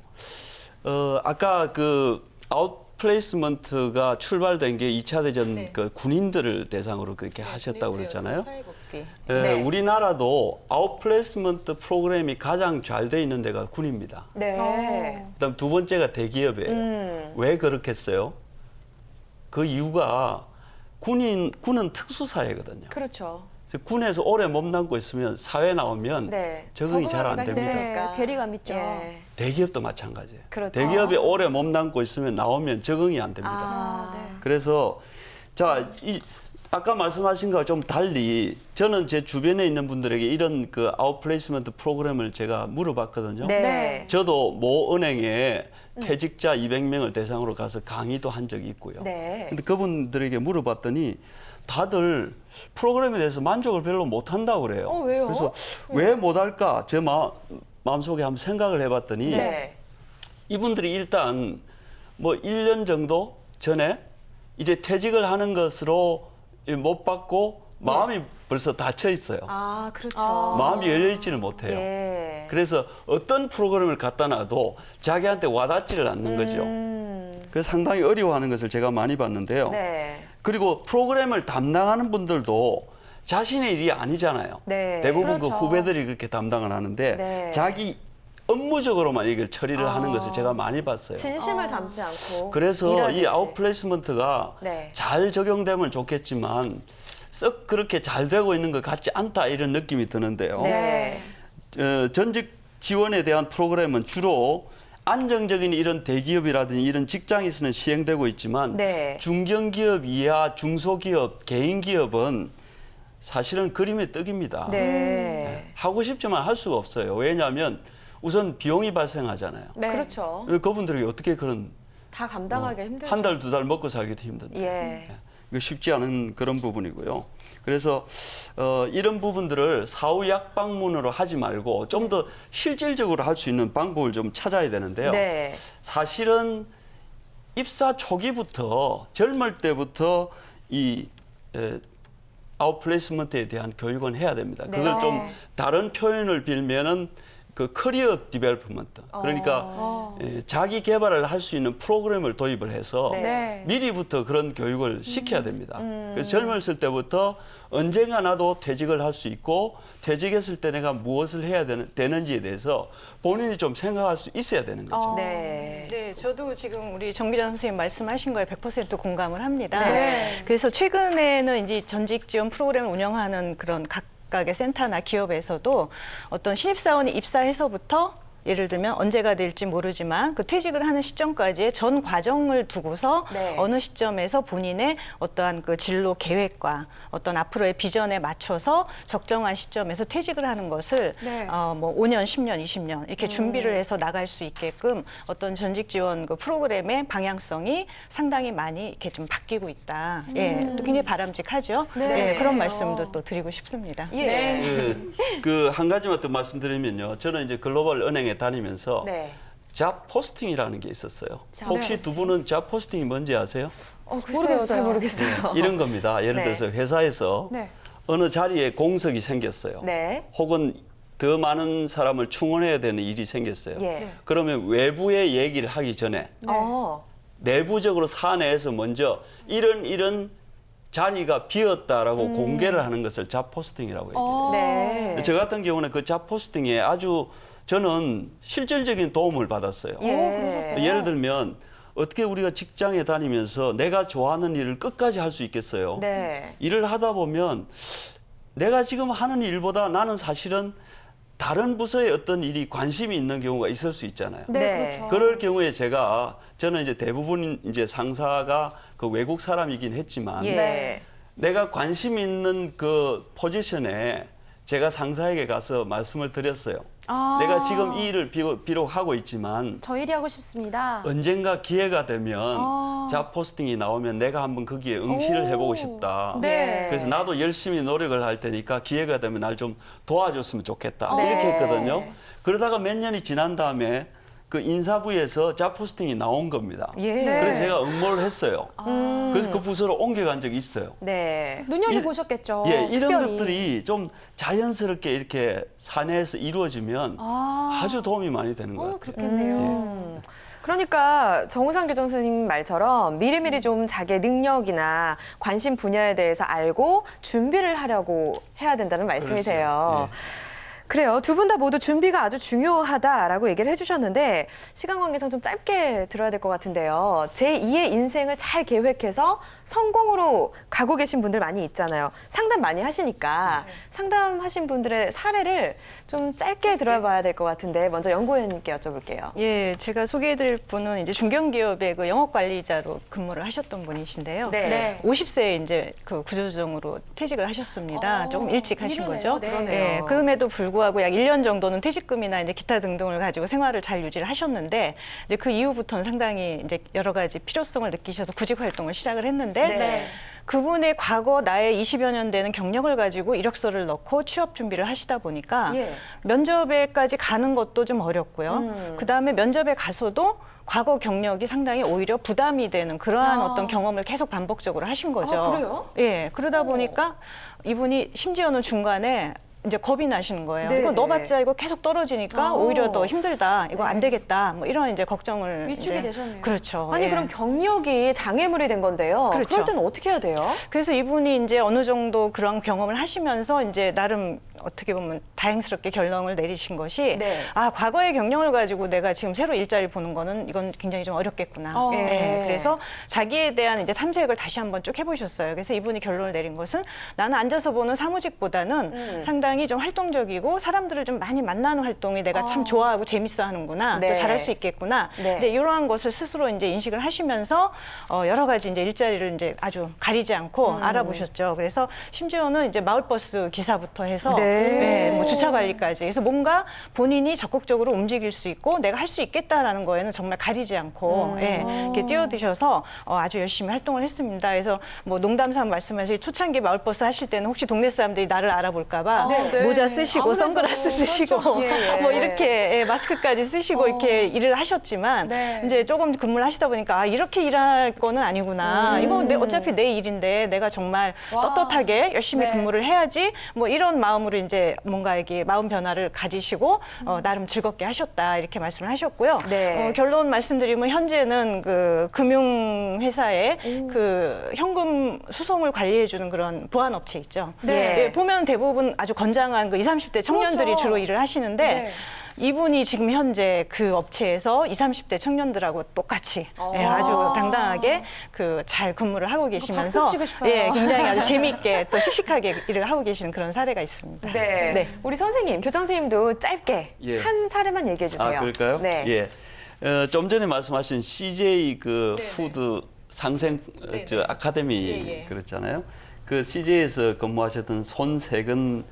아까 그 아웃플레이스먼트가 출발된 게 2차 대전 네. 그 군인들을 대상으로 그렇게 하셨다고 그랬잖아요. 사회복귀. 네. 우리나라도 아웃플레이스먼트 프로그램이 가장 잘 돼 있는 데가 군입니다. 네. 그다음 두 번째가 대기업이에요. 왜 그렇겠어요? 그 이유가 군은 특수 사회거든요. 그렇죠. 그래서 군에서 오래 몸담고 있으면 사회 나오면 네. 적응이 잘 안 적응하기가 됩니다. 힘드니까. 네, 괴리감 있죠. 예. 대기업도 마찬가지예요. 그렇죠. 대기업에 오래 몸담고 있으면 나오면 적응이 안 됩니다. 아, 네. 그래서 자, 아까 말씀하신 거와 좀 달리 저는 제 주변에 있는 분들에게 이런 그 아웃플레이스먼트 프로그램을 제가 물어봤거든요. 네. 네. 저도 모 은행에 퇴직자 200명을 대상으로 가서 강의도 한 적이 있고요. 네. 근데 그분들에게 물어봤더니 다들 프로그램에 대해서 만족을 별로 못 한다고 그래요. 왜요? 그래서 왜 못 할까? 제 마음속에 한번 생각을 해봤더니 네. 이분들이 일단 뭐 1년 정도 전에 이제 퇴직을 하는 것으로 못 받고 마음이 벌써 닫혀 있어요. 아, 그렇죠. 마음이 열려 있지를 못해요. 예. 그래서 어떤 프로그램을 갖다 놔도 자기한테 와닿지를 않는 거죠. 그래서 상당히 어려워하는 것을 제가 많이 봤는데요. 네. 그리고 프로그램을 담당하는 분들도 자신의 일이 아니잖아요. 네. 대부분 그렇죠. 그 후배들이 그렇게 담당을 하는데 네. 자기 업무적으로만 이걸 처리를 하는 것을 제가 많이 봤어요. 진심을 담지 않고. 그래서 이 일하듯이. 아웃플레이스먼트가 네. 잘 적용되면 좋겠지만 썩 그렇게 잘 되고 있는 것 같지 않다 이런 느낌이 드는데요. 네. 전직 지원에 대한 프로그램은 주로 안정적인 이런 대기업이라든지 이런 직장에서는 시행되고 있지만 네. 중견기업 이하 중소기업, 개인기업은 사실은 그림의 떡입니다. 네. 하고 싶지만 할 수가 없어요. 왜냐하면 우선 비용이 발생하잖아요. 네. 그렇죠. 그분들이 어떻게 그런 다 감당하기 힘들죠. 한 달, 두 달 먹고 살기도 힘든데. 예. 이거 쉽지 않은 그런 부분이고요. 그래서 이런 부분들을 사후 약방문으로 하지 말고 좀 더 실질적으로 할 수 있는 방법을 좀 찾아야 되는데요. 네. 사실은 입사 초기부터 젊을 때부터 이 아웃플레이스먼트에 대한 교육은 해야 됩니다. 네. 그걸 좀 다른 표현을 빌면은 그 커리어 디벨롭먼트. 그러니까 자기 개발을 할 수 있는 프로그램을 도입을 해서 네. 네. 미리부터 그런 교육을 시켜야 됩니다. 그래서 젊었을 때부터 언젠가 나도 퇴직을 할 수 있고 퇴직했을 때 내가 무엇을 해야 되는지에 대해서 본인이 좀 생각할 수 있어야 되는 거죠. 네. 네, 저도 지금 우리 정미란 선생님 말씀하신 거에 100% 공감을 합니다. 네. 그래서 최근에는 이제 전직 지원 프로그램을 운영하는 그런 각각의 센터나 기업에서도 어떤 신입사원이 입사해서부터 예를 들면 언제가 될지 모르지만 그 퇴직을 하는 시점까지의 전 과정을 두고서 네. 어느 시점에서 본인의 어떠한 그 진로 계획과 어떤 앞으로의 비전에 맞춰서 적정한 시점에서 퇴직을 하는 것을 네. 뭐 5년, 10년, 20년 이렇게 준비를 해서 나갈 수 있게끔 어떤 전직 지원 그 프로그램의 방향성이 상당히 많이 이렇게 좀 바뀌고 있다. 예, 또 굉장히 바람직하죠. 네. 예, 그런 말씀도 또 드리고 싶습니다. 예. 그 한 가지만 더 말씀드리면요. 저는 이제 글로벌 은행에 다니면서 네. 잡 포스팅이라는 게 있었어요. 잡 혹시 두 분은 잡 포스팅이 뭔지 아세요? 글쎄요. 잘 모르겠어요. 이런 겁니다. 예를 네. 들어서 회사에서 네. 어느 자리에 공석이 생겼어요. 네. 혹은 더 많은 사람을 충원해야 되는 일이 생겼어요. 예. 그러면 외부의 얘기를 하기 전에 내부적으로 사내에서 먼저 이런 자리가 비었다라고 공개를 하는 것을 잡 포스팅이라고 얘기해요. 네. 저 같은 경우는 그 잡 포스팅에 아주 저는 실질적인 도움을 받았어요. 예. 예를 들면 어떻게 우리가 직장에 다니면서 내가 좋아하는 일을 끝까지 할 수 있겠어요? 네. 일을 하다 보면 내가 지금 하는 일보다 나는 사실은 다른 부서에 어떤 일이 관심이 있는 경우가 있을 수 있잖아요. 네, 네. 그렇죠. 그럴 경우에 저는 이제 대부분 이제 상사가 그 외국 사람이긴 했지만 예. 내가 관심 있는 그 포지션에 제가 상사에게 가서 말씀을 드렸어요. 아. 내가 지금 이 일을 비록 하고 있지만 저 일이 하고 싶습니다. 언젠가 기회가 되면 아. 잡 포스팅이 나오면 내가 한번 거기에 응시를 오. 해보고 싶다. 네. 그래서 나도 열심히 노력을 할 테니까 기회가 되면 날 좀 도와줬으면 좋겠다. 네. 이렇게 했거든요. 그러다가 몇 년이 지난 다음에 그 인사부에서 잡 포스팅이 나온 겁니다. 예. 네. 그래서 제가 응모를 했어요. 그래서 그 부서로 옮겨간 적이 있어요. 네. 눈여겨보셨겠죠. 예, 이런 특별히. 것들이 좀 자연스럽게 이렇게 사내에서 이루어지면 아주 도움이 많이 되는 것 같아요. 그렇겠네요. 그러니까 정우상 교장 선생님 말처럼 미리미리 좀 자기의 능력이나 관심 분야에 대해서 알고 준비를 하려고 해야 된다는 말씀이세요. 그렇죠. 그래요. 두 분 다 모두 준비가 아주 중요하다라고 얘기를 해주셨는데 시간 관계상 좀 짧게 들어야 될 것 같은데요. 제2의 인생을 잘 계획해서 성공으로 가고 계신 분들 많이 있잖아요. 상담 많이 하시니까 상담하신 분들의 사례를 좀 짧게 들어봐야 될 것 같은데 먼저 연구원님께 여쭤볼게요. 예, 제가 소개해드릴 분은 이제 중견기업의 그 영업관리자로 근무를 하셨던 분이신데요. 네. 50세에 이제 그 구조조정으로 퇴직을 하셨습니다. 조금 일찍 하신 이러네요. 거죠. 네. 그러네요. 예, 그럼에도 불구하고 약 1년 정도는 퇴직금이나 이제 기타 등등을 가지고 생활을 잘 유지를 하셨는데 이제 그 이후부터는 상당히 이제 여러 가지 필요성을 느끼셔서 구직 활동을 시작을 했는데 네. 그분의 과거 나의 20여 년 되는 경력을 가지고 이력서를 넣고 취업 준비를 하시다 보니까 예. 면접에까지 가는 것도 좀 어렵고요. 그다음에 면접에 가서도 과거 경력이 상당히 오히려 부담이 되는 그러한 어떤 경험을 계속 반복적으로 하신 거죠. 아, 그래요? 예, 그러다 보니까 이분이 심지어는 중간에 이제 겁이 나시는 거예요. 네, 이거 네. 넣어봤자 이거 계속 떨어지니까 오히려 더 힘들다. 이거 안 되겠다. 뭐 이런 이제 걱정을 위축이 이제 되셨네요. 그렇죠. 아니 예. 그럼 경력이 장애물이 된 건데요. 그렇죠. 그럴 때는 어떻게 해야 돼요? 그래서 이분이 이제 어느 정도 그런 경험을 하시면서 이제 나름 어떻게 보면 다행스럽게 결론을 내리신 것이 네. 아 과거의 경력을 가지고 내가 지금 새로 일자리 보는 거는 이건 굉장히 좀 어렵겠구나. 어. 예. 그래서 자기에 대한 이제 탐색을 다시 한번 쭉 해보셨어요. 그래서 이분이 결론을 내린 것은 나는 앉아서 보는 사무직보다는 상당히 좀 활동적이고 사람들을 좀 많이 만나는 활동이 내가 참 좋아하고 재밌어하는구나. 네. 또 잘할 수 있겠구나. 네. 근데 이러한 것을 스스로 이제 인식을 하시면서 여러 가지 이제 일자리를 이제 아주 가리지 않고 알아보셨죠. 그래서 심지어는 이제 마을버스 기사부터 해서 네. 예, 뭐 주차 관리까지. 그래서 뭔가 본인이 적극적으로 움직일 수 있고 내가 할 수 있겠다라는 거에는 정말 가리지 않고 예, 이렇게 뛰어드셔서 아주 열심히 활동을 했습니다. 그래서 뭐 농담삼아 말씀하신 초창기 마을버스 하실 때는 혹시 동네 사람들이 나를 알아볼까봐 네. 모자 쓰시고 아무래도 선글라스 쓰시고 그렇죠. 예, 예. 뭐 이렇게 예, 마스크까지 쓰시고 이렇게 일을 하셨지만 네. 이제 조금 근무를 하시다 보니까 아, 이렇게 일할 거는 아니구나. 이거 어차피 내 일인데 내가 정말 와. 떳떳하게 열심히 네. 근무를 해야지 뭐 이런 마음으로 이제 뭔가 이렇게 마음 변화를 가지시고 나름 즐겁게 하셨다 이렇게 말씀을 하셨고요. 네. 결론 말씀드리면 현재는 그 금융회사에 그 현금 수송을 관리해주는 그런 보안업체 있죠. 네. 예, 보면 대부분 아주 건장한 그 20, 30대 청년들이 그렇죠. 주로 일을 하시는데 네. 이분이 지금 현재 그 업체에서 20, 30대 청년들하고 똑같이 예, 아주 당당하게 그 잘 근무를 하고 계시면서 박수 치고 싶어요. 예, 굉장히 아주 재미있게 또 씩씩하게 일을 하고 계시는 그런 사례가 있습니다. 네. 우리 선생님, 교장 선생님도 짧게 예. 한 사례만 얘기해 주세요. 아, 그럴까요? 네. 예. 좀 전에 말씀하신 CJ 그 푸드 상생 저 아카데미 예, 예. 그렇잖아요. 그 CJ에서 근무하셨던 손세근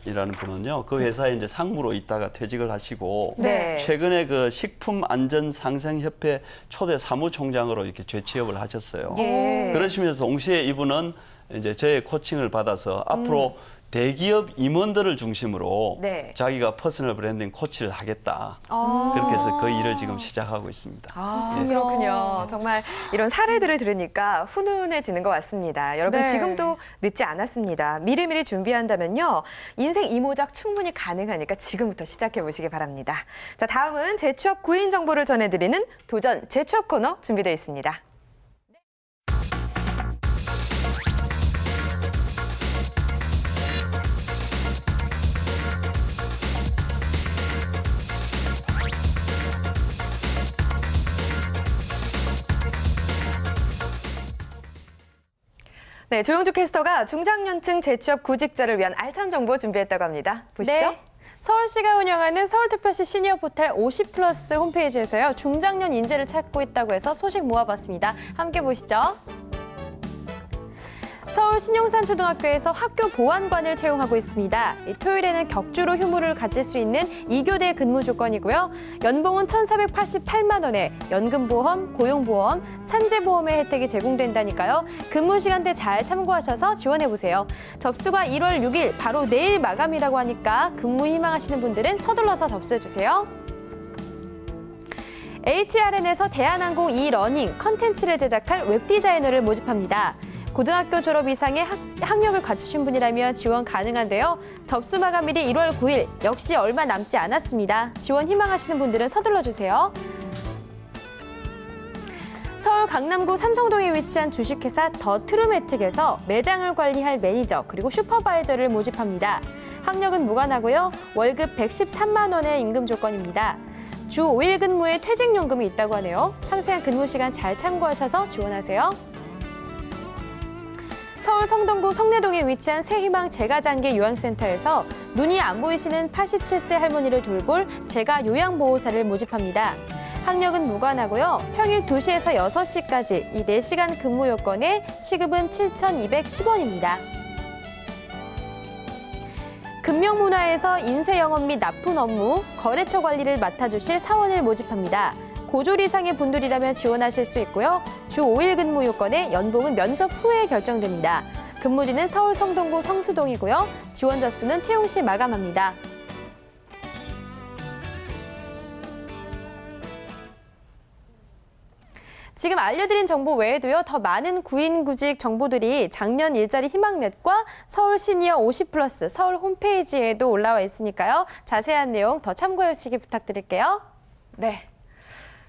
이라는 분은요. 그 회사에 이제 상무로 있다가 퇴직을 하시고 네. 최근에 그 식품안전상생협회 초대 사무총장으로 이렇게 재취업을 하셨어요. 예. 그러시면서 동시에 이분은 이제 저의 코칭을 받아서 앞으로 대기업 임원들을 중심으로 네. 자기가 퍼스널 브랜딩 코치를 하겠다. 그렇게 해서 그 일을 지금 시작하고 있습니다. 아, 그렇군요. 정말 이런 사례들을 들으니까 훈훈해지는 것 같습니다. 여러분 네. 지금도 늦지 않았습니다. 미리미리 준비한다면요. 인생 이모작 충분히 가능하니까 지금부터 시작해 보시기 바랍니다. 자, 다음은 재취업 구인 정보를 전해드리는 도전 재취업 코너 준비되어 있습니다. 네, 조영주 캐스터가 중장년층 재취업 구직자를 위한 알찬 정보 준비했다고 합니다. 보시죠. 네. 서울시가 운영하는 서울특별시 시니어 포털 50플러스 홈페이지에서요. 중장년 인재를 찾고 있다고 해서 소식 모아봤습니다. 함께 보시죠. 서울 신용산초등학교에서 학교 보안관을 채용하고 있습니다. 이 토요일에는 격주로 휴무를 가질 수 있는 2교대 근무 조건이고요. 연봉은 1,488만 원에 연금보험, 고용보험, 산재보험의 혜택이 제공된다니까요. 근무 시간대 잘 참고하셔서 지원해보세요. 접수가 1월 6일, 바로 내일 마감이라고 하니까 근무 희망하시는 분들은 서둘러서 접수해주세요. HRN에서 대한항공 e-러닝 컨텐츠를 제작할 웹디자이너를 모집합니다. 고등학교 졸업 이상의 학력을 갖추신 분이라면 지원 가능한데요. 접수 마감일이 1월 9일, 역시 얼마 남지 않았습니다. 지원 희망하시는 분들은 서둘러 주세요. 서울 강남구 삼성동에 위치한 주식회사 더 트루매틱에서 매장을 관리할 매니저 그리고 슈퍼바이저를 모집합니다. 학력은 무관하고요. 월급 113만 원의 임금 조건입니다. 주 5일 근무에 퇴직연금이 있다고 하네요. 상세한 근무 시간 잘 참고하셔서 지원하세요. 서울 성동구 성내동에 위치한 새희망 재가장기 요양센터에서 눈이 안 보이시는 87세 할머니를 돌볼 재가 요양보호사를 모집합니다. 학력은 무관하고요. 평일 2시에서 6시까지 이 4시간 근무 요건에 시급은 7,210원입니다. 금명문화에서 인쇄 영업 및 납품 업무, 거래처 관리를 맡아주실 사원을 모집합니다. 고졸 이상의 분들이라면 지원하실 수 있고요. 주 5일 근무 요건에 연봉은 면접 후에 결정됩니다. 근무지는 서울 성동구 성수동이고요. 지원 접수는 채용 시 마감합니다. 지금 알려드린 정보 외에도요, 더 많은 구인구직 정보들이 작년 일자리 희망넷과 서울 시니어 50+, 서울 홈페이지에도 올라와 있으니까요. 자세한 내용 더 참고해 주시기 부탁드릴게요. 네.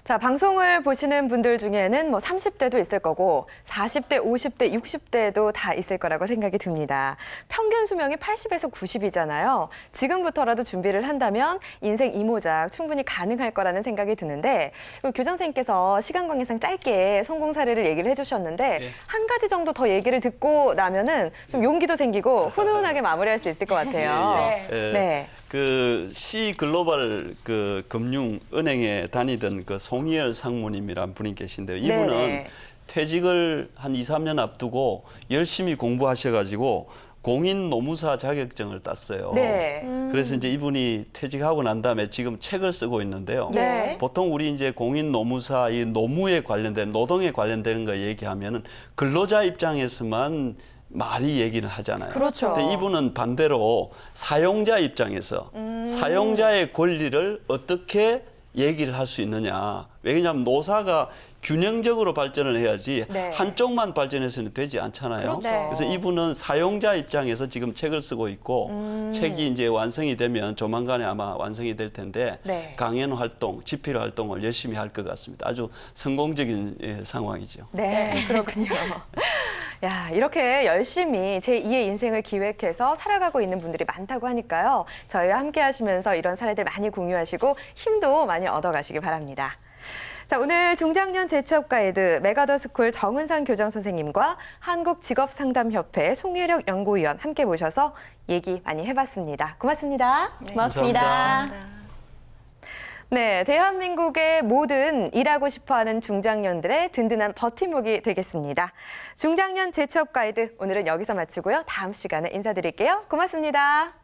자, 방송을 보시는 분들 중에는 뭐 30대도 있을 거고 40대, 50대, 60대도 다 있을 거라고 생각이 듭니다. 평균 수명이 80에서 90이잖아요. 지금부터라도 준비를 한다면 인생 이모작 충분히 가능할 거라는 생각이 드는데 교장 선생님께서 시간 관계상 짧게 성공 사례를 얘기를 해주셨는데 네. 한 가지 정도 더 얘기를 듣고 나면은 좀 용기도 생기고 훈훈하게 마무리할 수 있을 것 같아요. 네. 그 C 글로벌 그 금융은행에 다니던 그 송희열 상무님이란 분이 계신데요. 이분은 네네. 퇴직을 한 2, 3년 앞두고 열심히 공부하셔가지고 공인 노무사 자격증을 땄어요. 네. 그래서 이제 이분이 퇴직하고 난 다음에 지금 책을 쓰고 있는데요. 네. 보통 우리 이제 공인 노무사 이 노무에 관련된 노동에 관련되는 거 얘기하면은 근로자 입장에서만 많이 얘기를 하잖아요. 그렇죠. 근데 이분은 반대로 사용자 입장에서 사용자의 권리를 어떻게 얘기를 할 수 있느냐. 왜냐하면 노사가 균형적으로 발전을 해야지 네. 한쪽만 발전해서는 되지 않잖아요. 그렇죠. 그래서 이분은 사용자 입장에서 지금 책을 쓰고 있고 책이 이제 완성이 되면 조만간에 아마 완성이 될 텐데 네. 강연 활동, 집필 활동을 열심히 할 것 같습니다. 아주 성공적인 상황이죠. 네, 그렇군요. 야, 이렇게 열심히 제2의 인생을 기획해서 살아가고 있는 분들이 많다고 하니까요. 저희와 함께 하시면서 이런 사례들 많이 공유하시고 힘도 많이 얻어가시기 바랍니다. 자, 오늘 중장년 재취업 가이드 메가더스쿨 정은상 교장 선생님과 한국직업상담협회 송혜력 연구위원 함께 모셔서 얘기 많이 해봤습니다. 고맙습니다. 네. 고맙습니다. 감사합니다. 네, 대한민국의 모든 일하고 싶어하는 중장년들의 든든한 버팀목이 되겠습니다. 중장년 재취업 가이드 오늘은 여기서 마치고요. 다음 시간에 인사드릴게요. 고맙습니다.